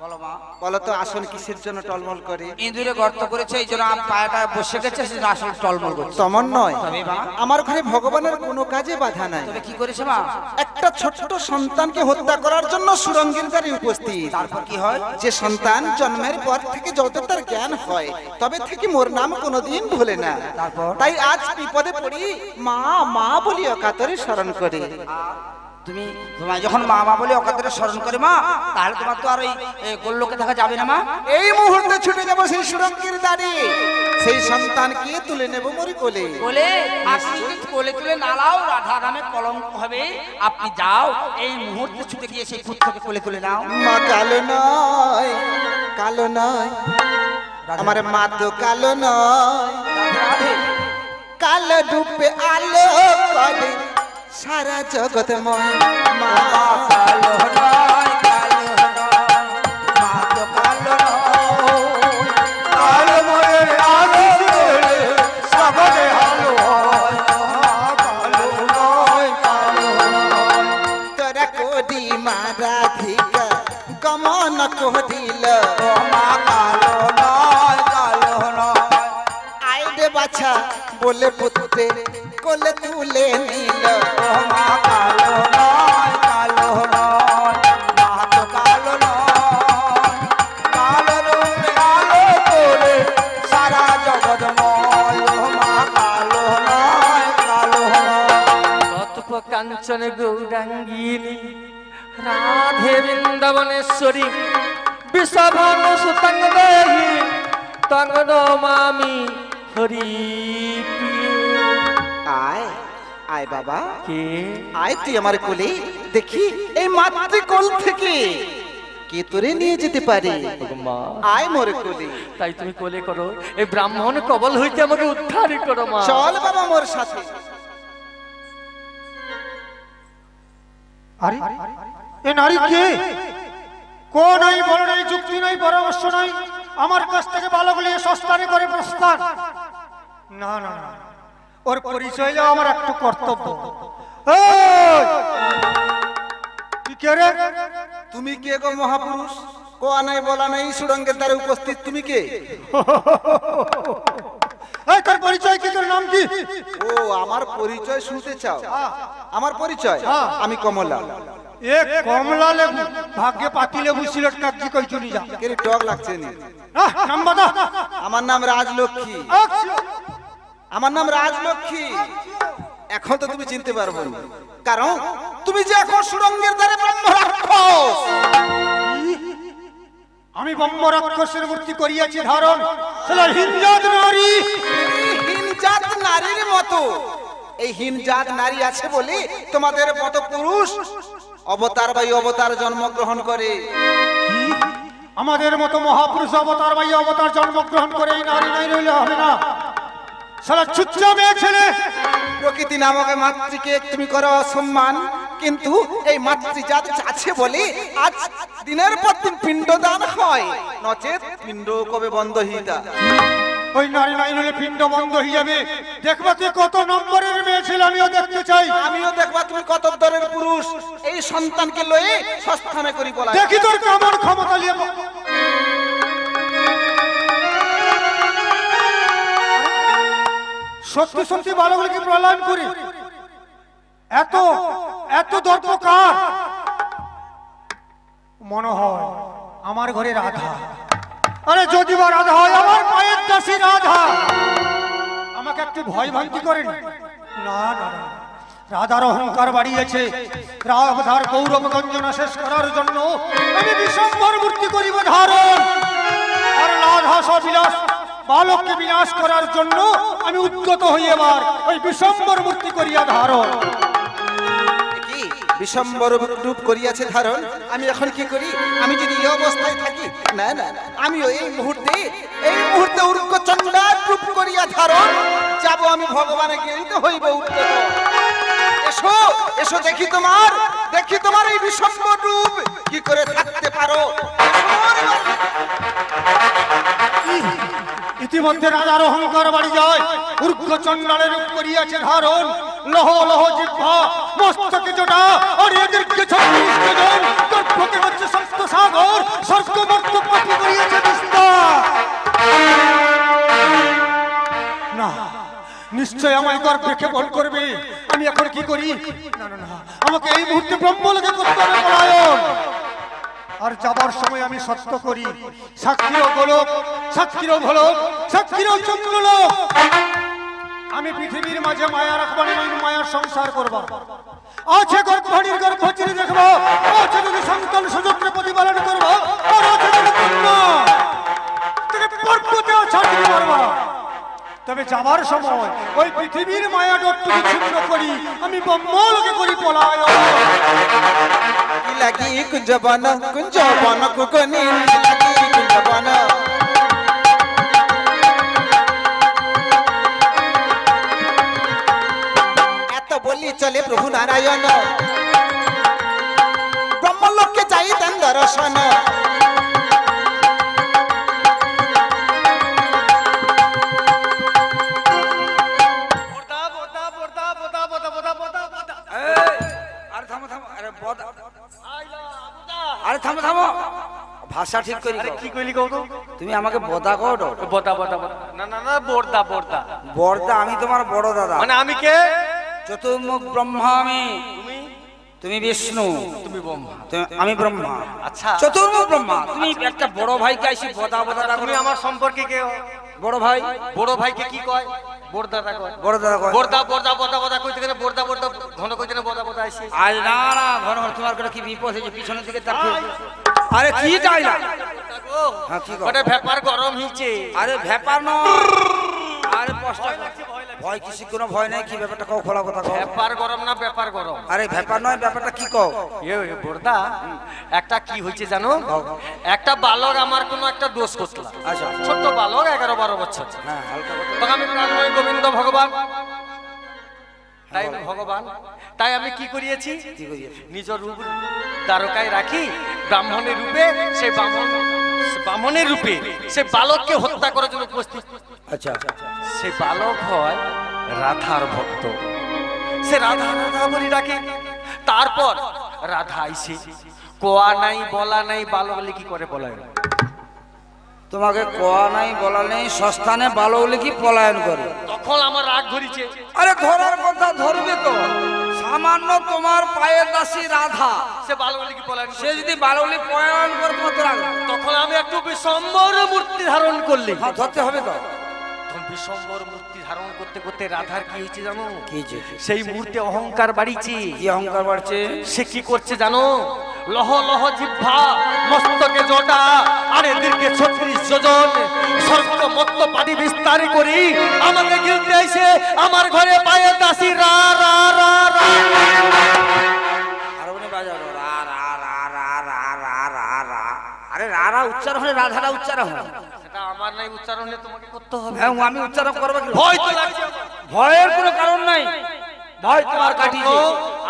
বলো মা, বলো তো আসন কি কিসের জন্য টলমল করে? ইঁদুরে গর্ত করেছে এই জন্য পায়াটা বসে গেছে, সেজন্য আসলে টলমল করছে। তেমন নয়, তবে মা, আমার ঘরে ভগবানের কোনো কাজে বাধা নাই। তবে কি করেছে মা? একটা ছোট্ট সন্তানকে হত্যা করার জন্য সুরঙ্গের দ্বারে উপস্থিত। তারপর কি হয়? যে সন্তান জন্মের পর থেকে যত তার জ্ঞান হয় তবে থেকে মোর নাম কোনোদিন ভুলে না। তারপর? তাই আজ বিপদে পড়ি মা মা বলি অকাতরে স্মরণ করে। তুমি তোমায় যখন মা মা বলে অকাতরে স্মরণ করে মা, তাহলে তোমার তো আর ওই গোল্লোকে দেখা যাবে না মা। এই মুহূর্তে ছুটে যাব সেই সুরঙ্গের দ্বারে, সেই সন্তানকে তুলে নেব মোর কোলে। বলে আপনি যদি কোলে তুলে নালাও রাধা নামে কলঙ্ক হবে। আপনি যাও এই মুহূর্তে ছুটে গিয়ে সেই পুত্রকে কোলে তুলে নাও। মা কালো নয়, কালো নয়, আমার মা তো কালো নয়। রাধে, কালো ডুবে আলো করে সারা জগৎময়। মা কালো নয়, কালো নয়, মা তো কালো নয়। কালো মনের আলো জ্বলে সবরে আলো হয়। কালো নয়, কালো নয়। তোরা কোডি মারা ধিকা গমন করিল। ও মা কালো নয়, কালো নয়। আইডে বাছা বলে পুত্রে কোলে তুলে নিল। ও মা কালো নয়, কালো নয়, মা তো কালো নয়। কালো রূপে আলো করে সারা জগৎময়। ও মা কালো নয়, কালো নয়। কতপ কাঞ্চন গৌরাঙ্গিনী রাধে বৃন্দাবনেশ্বরী বিষভন সুতঙ্গ দেহি তঙ্গ নমামি হরি প্রিয়ে। আয় আয় বাবা, কে? আয় তুই আমার কোলে, দেখি এই মাতৃকোল থেকে কে তোরে নিয়ে যেতে পারে। মা, আয় মোর কোলে, তাই তুমি কোলে করো, এই ব্রাহ্মণ কবল হইতে আমাকে উদ্ধার করো মা। চল বাবা মোর সাথে। আরে এ নারী কে? কোন নাই বল নাই, যুক্তি নাই, পরামর্শ নাই, আমার কাছ থেকে বালক নিয়ে সস্তানে করে প্রস্থান। না না না, ওর পরিচয় দেওয়া আমার একটু কর্তব্য। এই! তুই কে রে? তুমি কে গো মহাপুরুষ? কোয়া নাই বলা নাই, সুরঙ্গের দ্বারে উপস্থিত তুমি কে? এই তোর পরিচয় কি, তোর নাম কি? ও আমার পরিচয় শুনতে চাও? আমার পরিচয়, আমি কমলা। এ কমলা লেবু, ভাগ্যে পাতি লেবু সিলেট কাকি কই চলি যা। কে রে, টক লাগছে নি? নাম বাদা। আমার নাম রাজলক্ষ্মী। আমার নাম রাজলক্ষ্মী। এখন তো তুমি চিনতে পারবে না, কারণ তুমি যে এখন সুরঙ্গের দ্বারে ব্রহ্ম রাক্ষস। আমি ব্রহ্ম রাক্ষসের মূর্তি করিয়াছি ধারণ। শালা হিনজাত নারী। হিনজাত নারীর মতো এই হিনজাত নারী আছে বলে তোমাদের মতো পুরুষ অবতার বাই অবতার জন্মগ্রহণ করে। আমাদের মতো মহাপুরুষ অবতার ভাই অবতার জন্মগ্রহণ করে এই নারী নাই রইলে হবে না। শালা চুচ্চা মেয়ে ছেলে। প্রকৃতি নামক মাতৃকে তুমি করো অসম্মান, কিন্তু এই মাতৃজাত আছে বলে আজ দিনের পর দিন পিণ্ডদান হয়, নচেত পিণ্ড কবে বন্ধ হইতা। ওই নারী নাই রইলে পিণ্ড বন্ধ হয়ে যাবে। দেখবা তুই কত নম্বরের মেয়ে ছেলে, আমিও দেখতে চাই। আমিও দেখবা তুমি কত দরের পুরুষ। এই সন্তানকে লয়ে সস্থানে করি বলা। দেখি তোর কেমন ক্ষমতা নিয়ে। সত্যি সত্যি বালককে প্রলয়ন করি, এত এত দর্প কার? মনে হয় আমার ঘরে রাধা। আরে যদি বা রাধা হয়, আমার পায়ের দাসী রাধা। আমাকে একটু ভয় ভ্রান্তি করেন না। না না, রাধার অহংকার বাড়িয়েছে। রাধার গৌরব গঞ্জনা শেষ করার জন্য আমি বিশ্বম্ভর মূর্তি করিব ধারণ। আর রাধা সবিলাস বালককে বিনাশ করার জন্য আমি উদ্যত হই এবার ওই বিশ্বম্ভর মূর্তি করিয়া ধারণ। কি বিশ্বম্বর রূপ করিয়াছে ধারণ? আমি এখন কি করি? আমি যদি এই অবস্থায় থাকি, না না না, আমিও এই মুহূর্তে উর্গ চণ্ডার রূপ করিয়া ধারণ যাব। আমি ভগবানে জ্ঞানিত হইব উদ্যত। এসো এসো, দেখি তোমার এই বিশ্বম্বর রূপ কি করে থাকতে পারো। ইতিমধ্যে রাজার অহংকার বাড়ি যায়। উর্গ চণ্ডালের রূপ করিয়াছে ধারণ। লহ লহ জিহ্বা মস্তকে জোটা আর এদেরকে 36 জন গর্ভকে হচ্ছে সপ্ত সাগর স্বর্গ মর্ত পাপি করিয়েছে বিস্তার। না, নিশ্চয় আমায় গর্ভে ক্ষেপণ করবে। আমি এখন কি করি? না না না, আমাকে এই মুহূর্তে ব্রহ্মলোকে করতে হবে পলায়ন। আর যাবার সময় আমি সত্য করি, সাক্ষীর গোলক, সাক্ষীর ভোলক, সাক্ষীর চন্দ্রলোক। আমি পৃথিবীর মাঝে মায়া রাখবো না, মায়ার সংসার করবো। আছে গর্ভণীর গর্ভ চিনি দেখবো, আছে যদি সন্তান সুযোগ্য প্রতিপালন করবো, আর আছে যদি কন্যা তাকে পর্বতেও ছাড়তে পারবো। তবে যাবার সময় ওই পৃথিবীর মায়া ডটটুকু ছিন্ন করি, আমি ব্রহ্মলোকে করি পলায়ন। লাগি কুঞ্জবন কুকনি লাগি কুঞ্জবন। এত বলি চলে প্রভু নারায়ণ, ব্রহ্মলোকে যাই দেন দর্শন। আরে থামো থামো, ভাষা ঠিক করি। কি কইলি কও তো? তুমি আমাকে বদা কও। বদা বদা বদা, না না না, বর্দা বর্দা। বড়দা আমি তোমার বড় দাদা। মানে আমি কে? চতুর্মুখ ব্রহ্মা আমি। তুমি বিষ্ণু, তুমি ব্রহ্মা, আমি ব্রহ্মা। আচ্ছা, চতুর্মুখ ব্রহ্মা। তুমি একটা বড় ভাইকে আইসি বদা বদা ডাকো। তুমি আমার সম্পর্কে কে? বড় ভাই। বড় ভাইকে কি কয়? বর্দাটা কয়। বড় দাদা কয়। বর্দা বর্দা বদা বদা কইতে গেলে বর্দা বর্দা ঘন কইতে না বদা বদা আইছে। আরে না না, ঘন ঘন তোমার করে কি বিপদ হয়েছে? পিছনের দিকে তাকিয়ে। আরে কি চাই না? হ্যাঁ কি কর? ওটা ব্যাপার গরম হইছে। আরে ব্যাপার নয়। আরে কষ্ট ভয় কিসি কোনো ভয় নাই। কি ব্যাপারটা কও, খোলা কথা কও। ব্যাপার গরম না ব্যাপার গরম? আরে ব্যাপার নয়, ব্যাপারটা কি কও? এ বর্দা, একটা কি হইছে জানো? একটা বালক আমার কোনো একটা দোষ করছিল। আচ্ছা ছোট বালক 11-12 বছর। হ্যাঁ হালকা কথা। তখন আমি প্রাণময় গোবিন্দ ভগবান, তাই ভগবান, তাই আমি কি করিয়েছি? কি করিয়েছি? নিজ রূপ দ্বারকায় রাখি, ব্রাহ্মণের রূপে সেই ব্রাহ্মণের রূপে সে বালককে হত্যা করার জন্য উপস্থিত। আচ্ছা সে বালক হয় রাধার ভক্ত। সে রাধা রাধা বলি ডাকে। তারপর রাধা আইসে, কোয়া নাই বলা নাই, বালক বলে কি করে পলায়ন? তোমাকে কোয়া নাই বলা নেই, সস্তানে ভালো হলে কি পলায়ন করে? তখন আমার রাগ ধরিছে। আরে ধরার কথা ধরবে তো। সামান্য তোমার পায়ের দাসী রাধা, সে বালক বলে কি পলায়ন? সে যদি ভালো হলে পলায়ন করে তোমার তো রাগ। তখন আমি একটু বিশ্বম্বর মূর্তি ধারণ করলি। হ্যাঁ ধরতে হবে তো। বিশ্বম্বর মূর্তি ধারণ করতে করতে রাধার কি হয়েছে জানো? কি যে সেই মূর্তি অহংকার বাড়িছে। কি অহংকার বাড়ছে? সে কি করছে জানো? লহ লহ জিহ্বা, মস্তকে জটা, আর এদেরকে 36 যোজন স্বর্গ মত্ত পানি বিস্তার করি আমাকে গিলতে আইছে। আমার ঘরে পায়ে দাসী রা রা রা রা। হারমোনি বাজানো রা রা রা রা রা রা রা রা। আরে রা রা উচ্চারণ হলে রাধারা উচ্চারণ হয়। সেটা আমার নাই, উচ্চারণে তোমাকে করতে হবে। হ্যাঁ আমি উচ্চারণ করবো। ভয় তো লাগছে। ভয়ের কোনো কারণ নাই। ভয় তোমার কাটিয়েছে।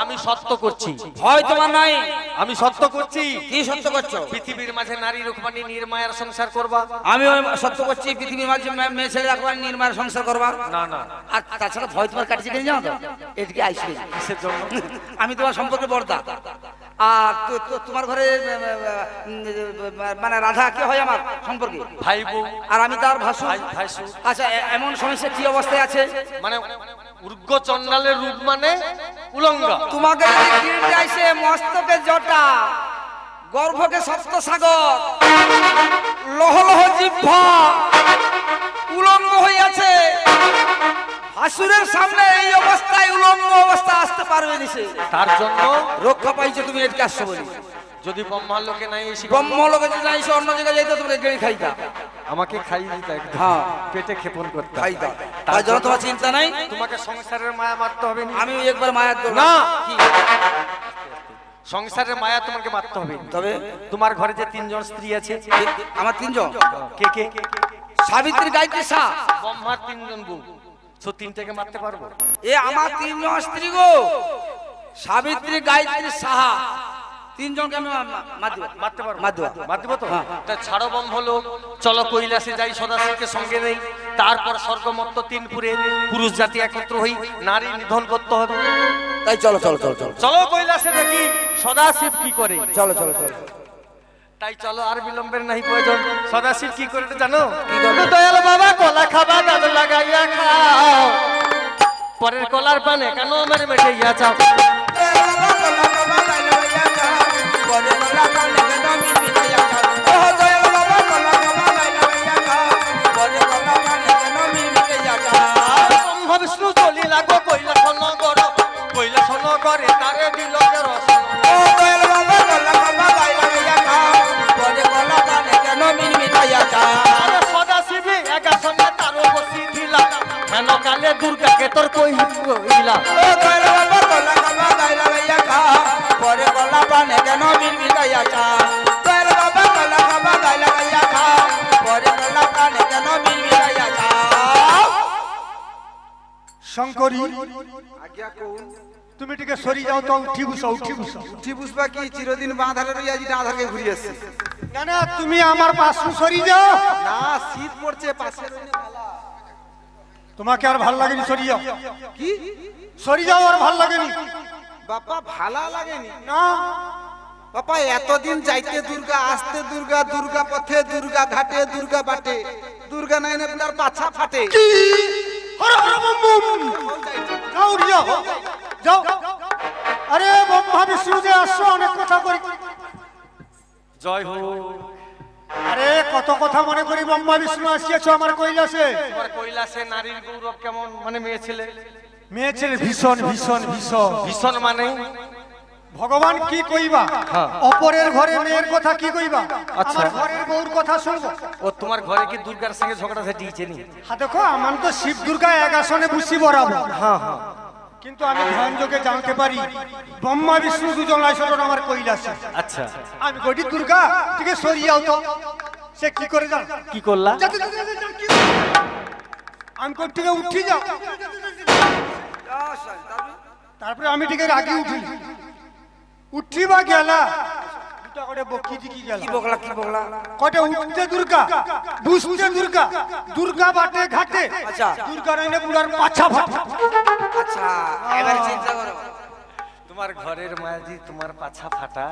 আমি সত্য করছি। ভয় তোমার নাই। আমি সত্য করছি। কি সত্য করছো? পৃথিবীর মাঝে নারী রূপবাণী নির্মায়ার সংসার করবা। আমি সত্য করছি পৃথিবীর মাঝে মেয়ে ছেলে রাখবার নির্মাণ সংসার করবা। না না, আর তাছাড়া ভয় তোমার কাটিয়েছে কেন জানো তো? এদিকে আইসবে কিসের জন্য? আমি তোমার সম্পর্কে বর্দা। আর তোমার ঘরে মানে রাধা কে হয় আমার সম্পর্কে? ভাই বউ। আর আমি তার ভাসু। ভাইসু। আচ্ছা এমন সমস্যা কি অবস্থায় আছে? মানে উর্গ চন্ডালের রূপ মানে উলঙ্গ। তোমাকে যদি কিরতে আইসে মস্তকে জটা, গর্ভকে সপ্ত সাগর, লহ লহ জিহ্বা, উলঙ্গ হইয়াছে। ভাসুরের সামনে এই অবস্থায় উলঙ্গ অবস্থা আসতে পারবে না। সে তার জন্য রক্ষা পাইছে তুমি এর কাছে বলি। যদি ব্রহ্মার লোকে নাই এসে ব্রহ্মলোকে যদি না এসে অন্য জায়গায় যাইতো তুমি গেড়ি খাইতা। আমাকে খাইয়ে দিতে একদম। হ্যাঁ পেটে ক্ষেপণ করতে খাইতা। তার জন্য তোমার চিন্তা নাই। তোমাকে সংসারের মায়া মারতে হবে না। আমি একবার মায়ার দেব না। কি সংসারের মায়া তোমাকে মারতে হবে। তবে তোমার ঘরে যে 3 জন স্ত্রী আছে, আমার 3 জন। কে কে? সাবিত্রী, গায়ত্রী, সা। ব্রহ্মার 3 জন বউ, 3টাকে মারতে পারবো? এ আমার 3 জন স্ত্রী গো। সাবিত্রী, গায়ত্রী, সাহা। তিনজনকে আমি মারতে পারবো মারতে তো তা ছাড়ো বম হলো চলো কৈলাসে যাই সদাশিবকে সঙ্গে নেই তারপর স্বর্গমত্ত তিনপুরে পুরুষ জাতি একত্র হই নারী নিধন করতে হবে তাই চলো চলো চলো চলো চলো কৈলাসে দেখি সদাশিব কি করে চলো চলো চলো তাই চলো আর বিলম্বের নাই প্রয়োজন সদাশিব কি করে জানো কি করবে? দয়াল বাবা কলা খাবা গাছ লাগাইয়া খাও পরের কলার পানে কেন মেরে মেটাইয়া চাও বিষ্ণু চলি লাগো কৈলাস নগর কৈলাস নগরে তারে দিল যে রস সদাশিবী একা সঙ্গে তারও বসি দিলা কেন কালে দুর্গাকে তোর কইলা শঙ্করী আজ্ঞা কোন তুমি টিকে সরি যাও তো উঠি বসো উঠি বুঝবা কি চিরদিন বাঁধালে রই আজি ডাঁধাকে ঘুরি আসছে না না তুমি আমার পাশে সরি যাও না শীত পড়ছে পাশে রইলে ভালো। তোমাকে আর ভাল লাগেনি সরি যাও কি সরি যাও আর ভাল লাগেনি বাবা ভালা লাগেনি না বাবা এতদিন যাইতে দুর্গা আসতে দুর্গা দুর্গা পথে দুর্গা ঘাটে দুর্গা বাটে দুর্গা নাই না পিলার পাছা ফাটে হর হর বম বম যাও উঠি যাও যাও আরে ব্রহ্মা বিষ্ণু যে আসছো অনেক কথা করি জয় হোক আরে কত কথা মনে করি ব্রহ্মা বিষ্ণু আসিয়াছো আমার কৈলাসে তোমার কৈলাসে নারীর গৌরব কেমন মানে মেয়ে ছেলে মেয়ে ছেলে ভীষণ ভীষণ ভীষণ ভীষণ মানে ভগবান কি কইবা হ্যাঁ। অপরের ঘরে মেয়ের কথা কি কইবা আচ্ছা। আমার ঘরের বউর কথা শুনবো ও তোমার ঘরে কি দুর্গার সঙ্গে ঝগড়া ঝাঁটিয়েছে নি হ্যাঁ দেখো আমার তো শিব দুর্গা এক আসনে বসি বরাবর হ্যাঁ হ্যাঁ কিন্তু আমি ধ্যান যোগে জানতে পারি ব্রহ্মা বিষ্ণু দুজন আইসন আমার কৈলাসে আচ্ছা আমি কইটি দুর্গা ঠিক সরিয়াও তো সে কি করে জান কি করলা আমি কই থেকে উঠি যাও তারপরে আমি ঠিক আগে উঠি উঠিবা গেলা দুটা করে বকি দিকি গেল কি বকলা কি বকলা কটে উঠতে দুর্গা বুঝতে দুর্গা দুর্গা বাটে ঘাটে আচ্ছা। দুর্গা রাইনে পুরার পাছা ফাটা আচ্ছা এবার চিন্তা করো তোমার ঘরের মায়া জি তোমার পাছা ফাটা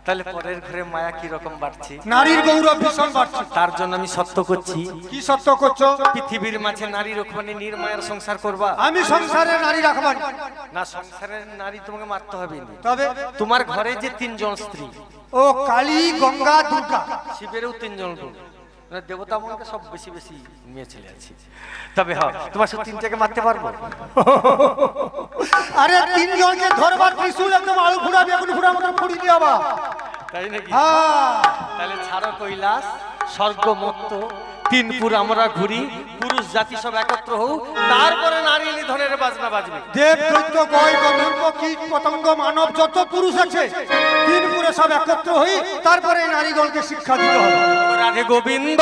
তাহলে পরের ঘরে মায়া কি রকম বাড়ছে নারীর গৌরব ভীষণ বাড়ছে তার জন্য আমি সত্য করছি কি সত্য করছো পৃথিবীর মাঝে নারীর ওখানে নির্মায়ের সংসার করবা আমি সংসারে নারী রাখবার না সংসারের নারী তোমাকে মারতে হবে না তবে তোমার ঘরে যে তিনজন স্ত্রী ও কালী গঙ্গা দুর্গা শিবেরও তিনজন লোক মানে দেবতা মনকে সব বেশি বেশি মেয়ে ছেলে আছে তবে হ্যাঁ তোমার সব তিনটাকে মারতে পারবো আরে তিনজনকে ধরবার ত্রিশূল একদম আলু ফুড়া বেগুন ফুড়া মতো ফুড়ি দিয়াবা তাই নাকি হ্যাঁ তাহলে ছাড়ো কৈলাস স্বর্গমত্ত তিনপুর আমরা ঘুরি পুরুষ জাতি সব একত্র হও তারপরে নারী নিধনের বাজনা বাজবে দেব দৈত্য গয় গন্ধর্ব কীট পতঙ্গ মানব যত পুরুষ আছে তিনপুরে সব একত্র হই তারপরে এই নারীগণকে শিক্ষা দিতে হবে ও রাধে গোবিন্দ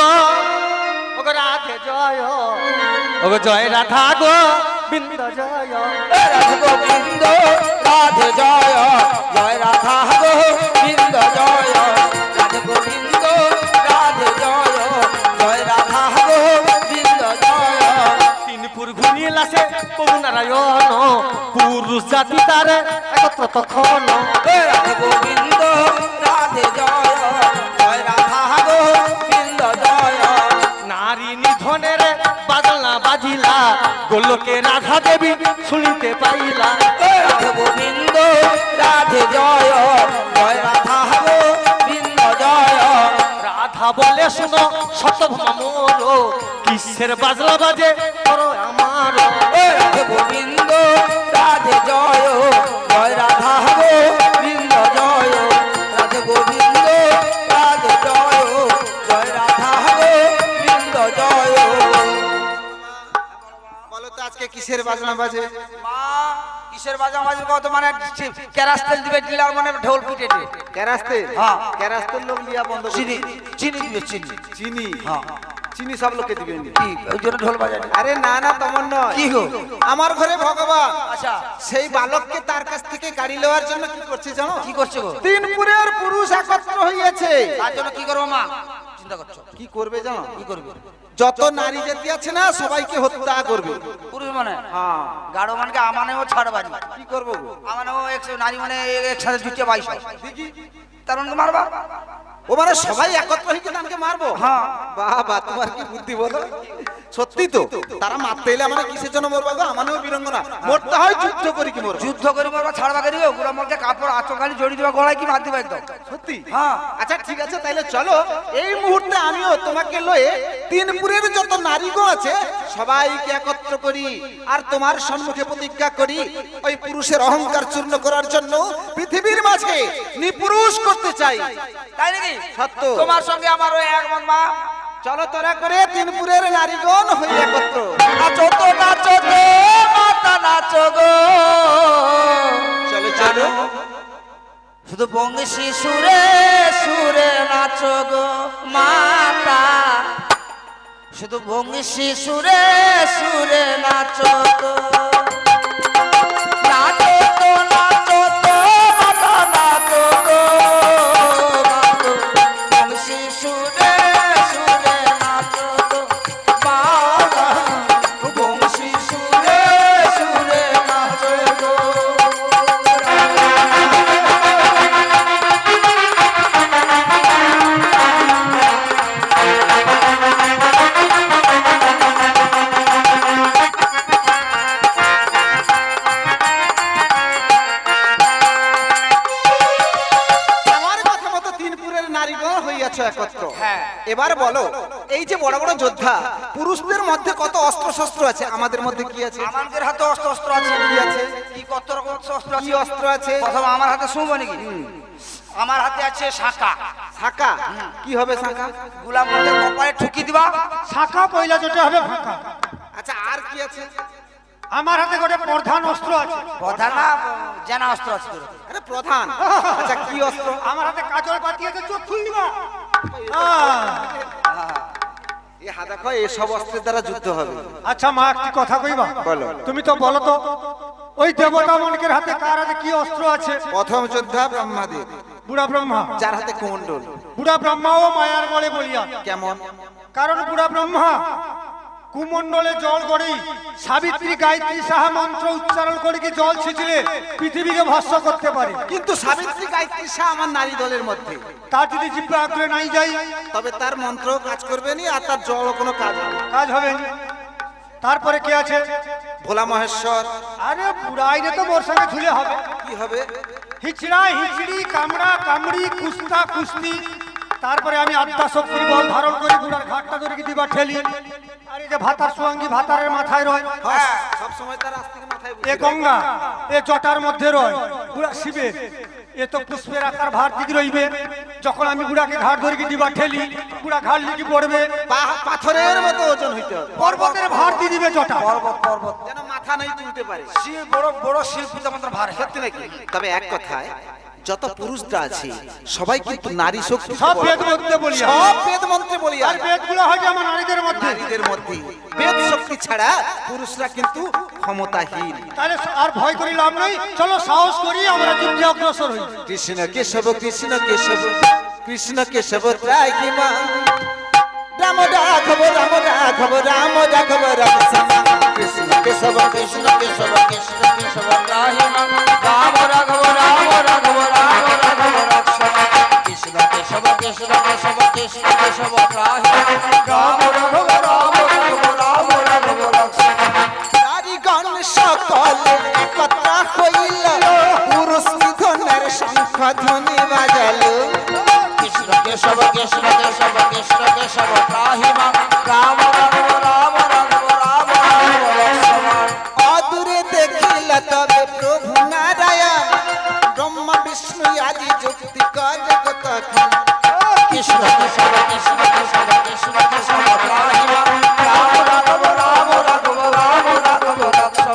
ও গো রাধে জয় ও গো জয় রাধা গো বিন্দ জয় রাধে গোবিন্দ রাধে জয় জয় রাধা গোবিন্দ জয় রাধে গোবিন্দ রাধে জয় জয় রাধা গোবিন্দ জয় তিনপুর ঘুরিয়ে লাসে প্রভু নারায়ণ পুরুষ জাতি তার একত্র তখন রাধে গোবিন্দ রাধে জয় জয় রাধা গোবিন্দ জয় নারী নিধনের বাজনা বাজিলা গোলকে রাধা দেবী শুনিতে পাইলা রাধে গোবিন্দ রাধে জয় জয় রাধা গোবিন্দ জয় রাধা বলে শুনো শতভা মোর কিসের বাজলা বাজে করো আমার রাধে গোবিন্দ রাধে জয় জয় রাধা গোবিন্দ জয় রাধে গোবিন্দ রাধে জয় জয় রাধা গোবিন্দ জয় বলো তো আজকে কিসের বাজনা বাজে মা কিসের বাজা মাঝে কত মানে কেরাস তেল দিবে ডিলার মানে ঢোল পিটে দিবে ক্যারাস্তে হ্যাঁ। ক্যারাস্তের লোক লিয়া বন্ধ করে চিনি চিনি দিবে চিনি চিনি হ্যাঁ চিনি সব লোকে দিবেন কি ওই জন্য ঢোল বাজায় না? আরে না না তেমন নয় কি গো? আমার ঘরে ভগবান আচ্ছা সেই বালককে তার কাছ থেকে গাড়ি নেওয়ার জন্য কি করছে জানো? কি করছো গো? তিনপুরের পুরুষ একত্র হইয়াছে। তার জন্য কি করবো মা চিন্তা করছো? কি করবে জানো? কি করবে? যত নারী জাতি আছে না সবাইকে হত্যা করবে। পুরুষ মানে হ্যাঁ গাড়ো মানকে আমানেও ছাড়বানি, কি করবো গো? আমানেও নারী মানে একসাথে জুটিয়ে 22 তার মানে মারবা। ও মানে সবাই একত্র হয়ে তাকে মারবো? হ্যাঁ। বাবা তোমার কি বুদ্ধি বলো। সত্যি তো তারা মারতে এলে আমরা কিসের জন্য মরবো গো? আমারও বীরঙ্গনা মরতে হয় যুদ্ধ করি কি মরবো? যুদ্ধ করে মারবা ছাড়বা করি গো? গুড়া মলকে কাপড় আঁচল খালি জড়িয়ে দেবা গলায় কি মার দিবা একদম? সত্যি? হ্যাঁ। আচ্ছা ঠিক আছে তাইলে চলো এই মুহূর্তে আমিও তোমাকে লয়ে তিনপুরের যত নারীগণ আছে সবাইকে একত্র করি আর তোমার সম্মুখে প্রতিজ্ঞা করি ওই পুরুষের অহংকার চূর্ণ করার জন্য পৃথিবীর মাঝে নিপুরুষ করতে চাই। তাই নাকি? সত্য। তোমার সঙ্গে আমার ওই একমত মা। চলো তোরা করে তিনপুরের নারীগণ হই একত্র। নাচো তো নাচো গো মাতা নাচো গো। চলো চলো শুধু বংশী সুরে সুরে নাচো গো মাতা, শুধু বংশী সুরে সুরে নাচো গো। নাচো তো নাচো তো মাতা নাচো গো, বংশী সুরে সুরে নাচো গো মাতা, বংশী সুরে সুরে নাচো গো। আমার কথা মতো তিনপুরের নারীগণ হইয়াছে একত্র। হ্যাঁ। এবার বলো এই যে বড় বড় যোদ্ধা পুরুষদের মধ্যে কত অস্ত্র শস্ত্র আছে, আমাদের মধ্যে কি আছে? আমাদের হাতে অস্ত্র অস্ত্র আছে। কি আছে? কি কত রকম অস্ত্র কি আছে? অস্ত্র আছে? প্রথম আমার হাতে শুনবো নাকি? আমার হাতে আছে শাঁখা। শাঁখা। কি হবে শাঁখা? গুলাম মোড়ের কপালে ঠুকি দিবা। শাখা পয়লা যেটা হবে ফাঁকা। আচ্ছা আর কি আছে? আমার হাতে গোটে প্রধান অস্ত্র আছে। প্রধান না জানা অস্ত্র আছে তোর? আরে প্রধান। আচ্ছা কি অস্ত্র? আমার হাতে কাজল পাতি আছে, চোখ খুল দিবা। এ হা দেখো এসব অস্ত্রের দ্বারা যুদ্ধ হবে। আচ্ছা মা একটি কথা কইবা? বলো। তুমি তো বলো তো ওই দেবতা মনিকের হাতে কার হাতে কি অস্ত্র আছে? প্রথম যোদ্ধা ব্রহ্মাদেব, বুড়া ব্রহ্মা। যার হাতে কুমণ্ডল। বুড়া ব্রহ্মাও মায়ার বলে বলিয়া। কেমন? কারণ বুড়া ব্রহ্মা কুমণ্ডলে জল গড়ি সাবিত্রী গায়ত্রী সাহা মন্ত্র উচ্চারণ করে কি জল ছিঁচলে পৃথিবীকে ভস্ম করতে পারে। কিন্তু সাবিত্রী গায়ত্রী শাহ আমার নারী দলের মধ্যে। তার যদি জিব্বা আঁকড়ে নাই যাই তবে তার মন্ত্র কাজ করবে নি আর তার জল কোনো কাজ হবে না। কাজ হবে না। তারপরে কে আছে? ভোলা মহেশ্বর। আরে বুড়াইরে তো মোর সঙ্গে ঝুলে হবে। কি হবে? হিচড়া হিচড়ি কামড়া কামড়ি কুস্তা কুস্তি। তারপরে আমি আত্মা শক্তির বল ধারণ করি বুড়ার ঘাটটা ধরে দিবা ঠেলি। আর এই যে ভাতার সোয়াঙ্গি ভাতারের মাথায় রয়, হ্যাঁ সব সময় তার আস্তিক মাথায় এ গঙ্গা এ জটার মধ্যে রয় বুড়া শিবের। এ তো পুষ্পের আকার ভার দিকে রইবে। যখন আমি বুড়াকে ঘাট ধরে দিবা ঠেলি বুড়া ঘাট লিখি পড়বে, পাথরের মতো ওজন হইতে হবে। পর্বতের ভার দিয়ে দিবে জটা। পর্বত পর্বত যেন মাথা নাই তুলতে পারে। শিল বড় বড় শিল্পী তোমাদের ভার। সত্যি নাকি? তবে এক কথায় যত পুরুষরা আছে সবাই কিন্তু নারী শক্তি সব বেদ মন্ত্রে বলিয়া। সব বেদ মন্ত্রে বলিয়া। আর বেদগুলো হয় যে আমার নারীদের মধ্যে। নারীদের মধ্যে বেদ শক্তি ছাড়া পুরুষরা কিন্তু ক্ষমতাহীন। তাহলে আর ভয় করি লাভ নাই, চলো সাহস করি আমরা যুদ্ধে অগ্রসর হই। কৃষ্ণ কেশব কৃষ্ণ কেশব কৃষ্ণ কেশব ত্রাহিমা রাম রাঘব রাম রাঘব রাম রাঘব রাম শ্যাম। কৃষ্ণ কেশব কৃষ্ণ কেশব কৃষ্ণ কেশব রাহিমা রাম রাঘব রাম রাঘব রাম রাঘব রাক্ষস। কৃষ্ণ কেশব কৃষ্ণ কেশব কৃষ্ণ কেশব রাহিমা রাম রাঘব রাম রাঘব রাম রাঘব রাক্ষস। নারীগণ সকলে কথা হইল পুরুষ নিধনের শঙ্খ ধ্বনি বাজালো। কৃষ্ণ কেশব কৃষ্ণ কেশব কৃষ্ণ কেশব রাহিমা রাম রাঘব রাম রাঘব রাম রাঘব রাক্ষস। অদূরে দেখিল তবে প্রভু নারায়ণ ব্রহ্মা বিষ্ণু আদি যুক্তি করে কতক্ষণ। কৃষ্ণ কেশব কৃষ্ণ কেশব কৃষ্ণ কেশব রাহিমা রাম রাঘব রাম রাঘব রাম রাঘব রাক্ষস।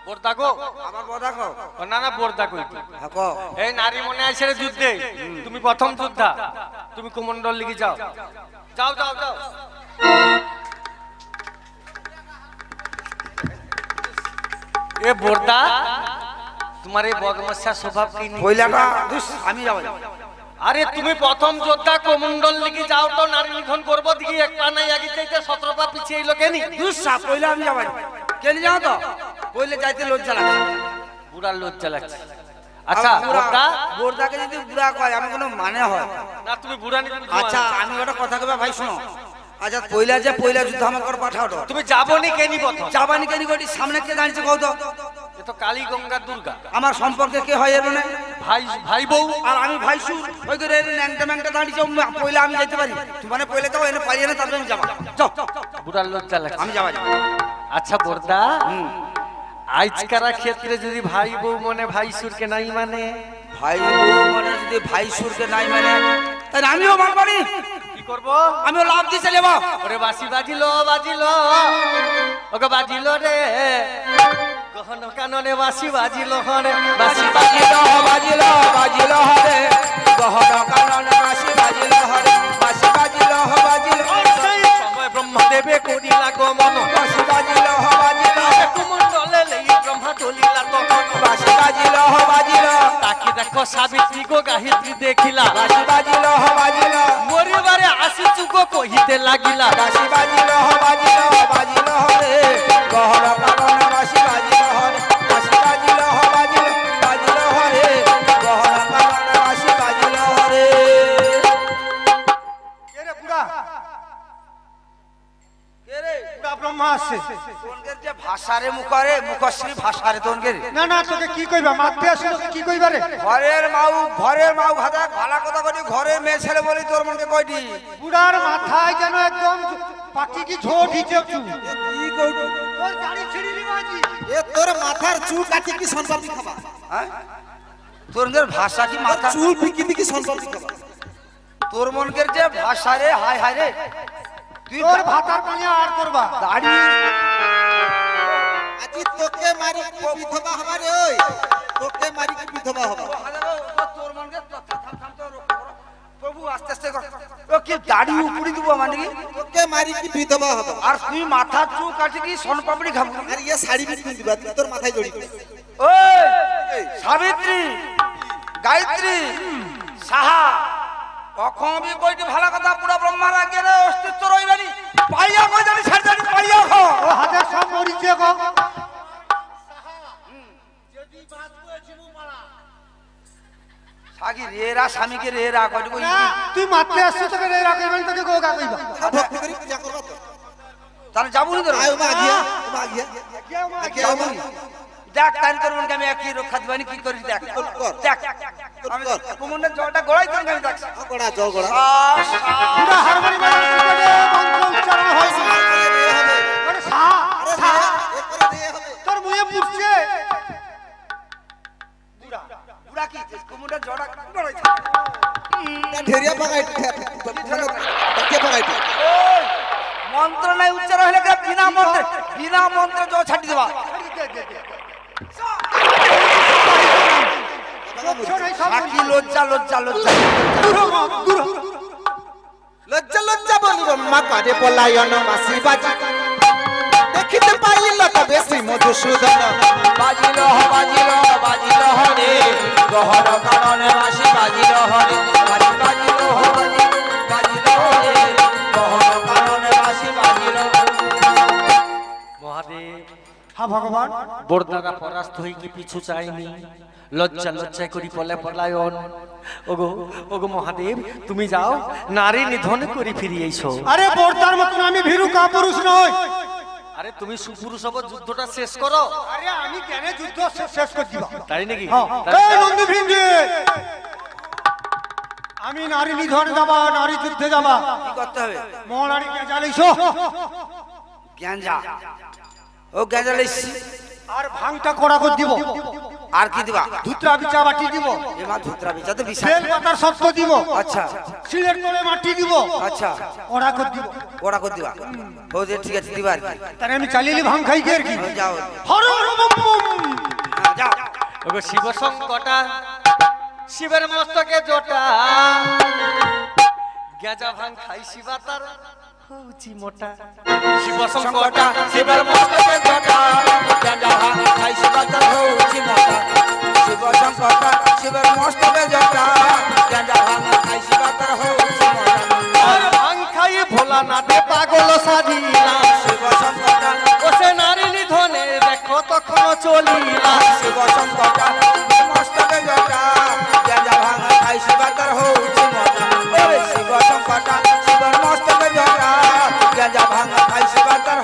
বোরদা গো, আবার বড় কও। ও না না বোরদা কই? হাকো এই নারী মনে আছে রে যুদ্ধে, তুমি প্রথম যোদ্ধা, তুমি কুমণ্ডল লিখে যাও। যাও যাও যাও। এ বোরদা, তোমার এই বদমাশা স্বভাব কি নিয়ে? পয়লাটা আমি যাবো। আরে তুমি প্রথম যোদ্ধা কমন্ডল লিখে যাও তো, নারী নিধন করবো দিকে এক পা নাই আগে চাইতে 17 পা পিছিয়ে এলো কেনি? দুঃসা পয়লা আমি যাবো। কেন যাও তো? পয়লে যাইতে লজ্জা লাগছে। বুড়ার লজ্জা লাগছে। আচ্ছা বোরদা, বোরদাকে যদি বুড়া কয় আমি কোনো মানে হয় না তুমি বুড়া নিধন করো। আচ্ছা আমি একটা কথা কইবা ভাই শুনো। আচ্ছা পয়লা যুদ্ধ আমাকে পাঠাও তো। তুমি যাবনি কেনি প্রথম? যাবানি কেন করি? সামনে কে দাঁড়িয়েছে কও তো? এ তো কালী গঙ্গা দুর্গা। আমার সম্পর্কে কে হয় এর মানে? ভাই ভাই বউ। আর আমি ভাই সুর ওই করে ন্যাংটা ম্যাংটা দাঁড়িয়েছে। পয়লা আমি যাইতে পারি? তুমি মানে পয়লা যাও, এনে পারিয়ে না তারপরে আমি যাবো। যাও বুড়ার লজ্জা লাগছে। আমি যাবো। আচ্ছা বোরদা, আজকারা ক্ষেত্রে যদি ভাই বউ মনে ভাই সুরকে নাই মানে? ভাই বউ মানে যদি ভাই সুরকে নাই মানে, তাহলে আমিও মানবানি। কি করব? আমিও লাভ দিয়ে চলে যাবো। ওরে বাসি বাজিলো বাজিলো, ওকে বাজিলো রে গহন কাননে বাসি বাজিলো হরে, বাসি বাজিলো বাজিলো বাজিলো হরে, গহন কাননে বাসি বাজিলো হরে, বাসি বাজিলো বাজিলো সময় ব্রহ্মদেবে করিলা গমন, বাসি বাজিলো বাজিলো কুমণ্ডলে লই ব্রহ্মা চলিলা তখন, বাসি বাজিলো বাজিলো তাকে দেখো সাবিত্রী গো গায়ত্রী দেখিলা, বাসি বাজিলো বাজিলো মরিবারে আসিছু গো কহিতে লাগিলা, বাসি বাজিলো বাজিলো বাজিলো হরে, গহন কাননে বাসি বাজিলো হরে, বাসি বাজিলো বাজিলো বাজিলো হরে, গহন কাননে বাসি বাজিলো হরে। কে রে বুড়া? কে রে? বুড়া ব্রহ্মা আসছে। তোনগের যে ভাষারে মুখরে মুখশ্রী ভাষারে তোনগের না না, তোকে কি কইবা? মারতে আসলো, তোকে কি কইবা রে? ঘরের মাউ ভাতা ভালা কথা কইটি, ঘরের মেয়ে ছেলে বলি তোর মনকে কইটি। বুড়ার মাথায় যেন একদম পাখি কি ঝোট হিচেছু। কি কইবি? তোর গাড়ি ছিড়ি নিবাজি। এ তোর মাথার চুল কাটি কি সনপাপড়ি খাবা? হ্যাঁ তোরগের ভাষা কি মাথা? চুল পিকি দিকি সনপাপড়ি খাবা? তোর মনকের যে ভাষা রে, হায় হায় রে, তুই তোর ভাতার পানি আর করবা। দাড়ি আজি তোকে মারি কি বিধবা হবা রে? ওই তোকে মারি কি বিধবা হবা? তোর মনকে থাম তো রক্ষা করো। প্রভু আস্তে আস্তে কর। ও কি দাড়ি উপড়ি দিব মানে কি? তোকে মারি কি বিধবা হবা? আর তুই মাথা চুল কাটি কি সোনপাপড়ি খাবো? আর ইয়ে শাড়ি বিক্রি দিবা তুই তোর মাথায় জড়ি দে। ওই সাবিত্রী, গায়ত্রী, সাহা অখবি কইটি ভালো কথা। পুরা ব্রহ্মার আগে রে অস্তিত্ব রইবানি। পাইয়া কই জানি ছাড় জানি পাইয়া খো। ও হাতে সব মরিছে গো। সাগি রেরা স্বামীকে রেরা কইটি কই। না, তুই মারতে আসছিস, তোকে রে রাখে মানে তোকে গোগা কইবা। ভক্তি করে পূজা করবা তো? তাহলে যাবুনি তোর। আয় মা গিয়া, মা গিয়া। গিয়া মা। দেখ তান তোর মনকে আমি একই রক্ষা দিবানি কি করি দেখ। কর। দেখ আমি কুমুন্ডের জলটা গড়াই তোর আমি দেখ। গোড়া জল গোড়া। পুরা হারমোনি বাজাচ্ছে, মন্ত্র উচ্চারণ হয় না। আরে সা সা, তোর মুয়ে পুষছে। পুরা কি কুমুন্ডের জলটা গড়াই। ঢেরিয়া পাগাইতে তাকে পাগাইতে মন্ত্র নাই উচ্চারণ হলে বিনা মন্ত্রে জল ছাড়ি দেবা। সাকি লজ্জা লজ্জা লজ্জা লজ্জা লজ্জা বলিব মা কারে পলায়ন মাসি বাজি দেখিতে পাইল তবে শ্রী মধুসূদন বাজিল বাজিল বাজিল হরে, গহর কারণে বাসি বাজিল হরে, বাজি বাজিল হরে, বাজিল হরে, গহর কারণে বাসি বাজিল। মহাদেব, হ্যাঁ ভগবান, বোরদারা পরাস্ত হই কি পিছু চাইনি, লজ্জা লজ্জায় করি পলে পলায়ন। ওগো ওগো মহাদেব, তুমি যাও নারী নিধন করি ফিরিয়েছো। আরে বর্তার মতন আমি ভীরু কাপুরুষ নই। আরে তুমি সুপুরুষ হব, যুদ্ধটা শেষ করো। আরে আমি কেন যুদ্ধ শেষ করে দিবা? তাই নাকি? হ্যাঁ, এই নন্দী ভিন্ডি, আমি নারী নিধন যাবা, নারী যুদ্ধে যাবা। কি করতে হবে? মহারানী কে জ্বালিছো? গ্যাঞ্জা, ও গ্যাঞ্জা লইছি। আর ভাঙটা কড়া করে দিব। আর কি দিবা? ধুতরা বিচা বাটি দিব। এমা ধুতরা বিচা তো বিশাল। বেল পাতার সত্য দিব। আচ্ছা শিলের তলে মাটি দিব। আচ্ছা কড়া করে দিব। ওরা কর দিবা। ও যে ঠিক আছে দিবা আর কি। তারে আমি চালিয়ে ভাঙ খাই কি আর কি? যাও হর হর বম বম। যাও। ওগো শিব সংকটা, শিবের মস্তকে জটা, গেজা ভাং খাই শিবা তার হউচি মোটা শিব শঙ্করটা শিবের মস্তকে জটা গাঁজা ভাং খাই শিবা তার হউচি মোটা শিব শঙ্করটা শিবের মস্তকে জটা গাঁজা ভাং খাই শিবা তার হউচি মোটা আর ভাং খাই ভোলা না দে পাগল সাজিলা শিব শঙ্করটা ওসে নারী নিধনে দেখো তখন চলিলা শিব শঙ্করটা মস্তকে জটা গাঁজা ভাং খাই শিবা তার হউচি মোটা ওরে শিব শঙ্করটা শিবের মস্তকে জটা গাঁজা ভাং খাই শিবা তার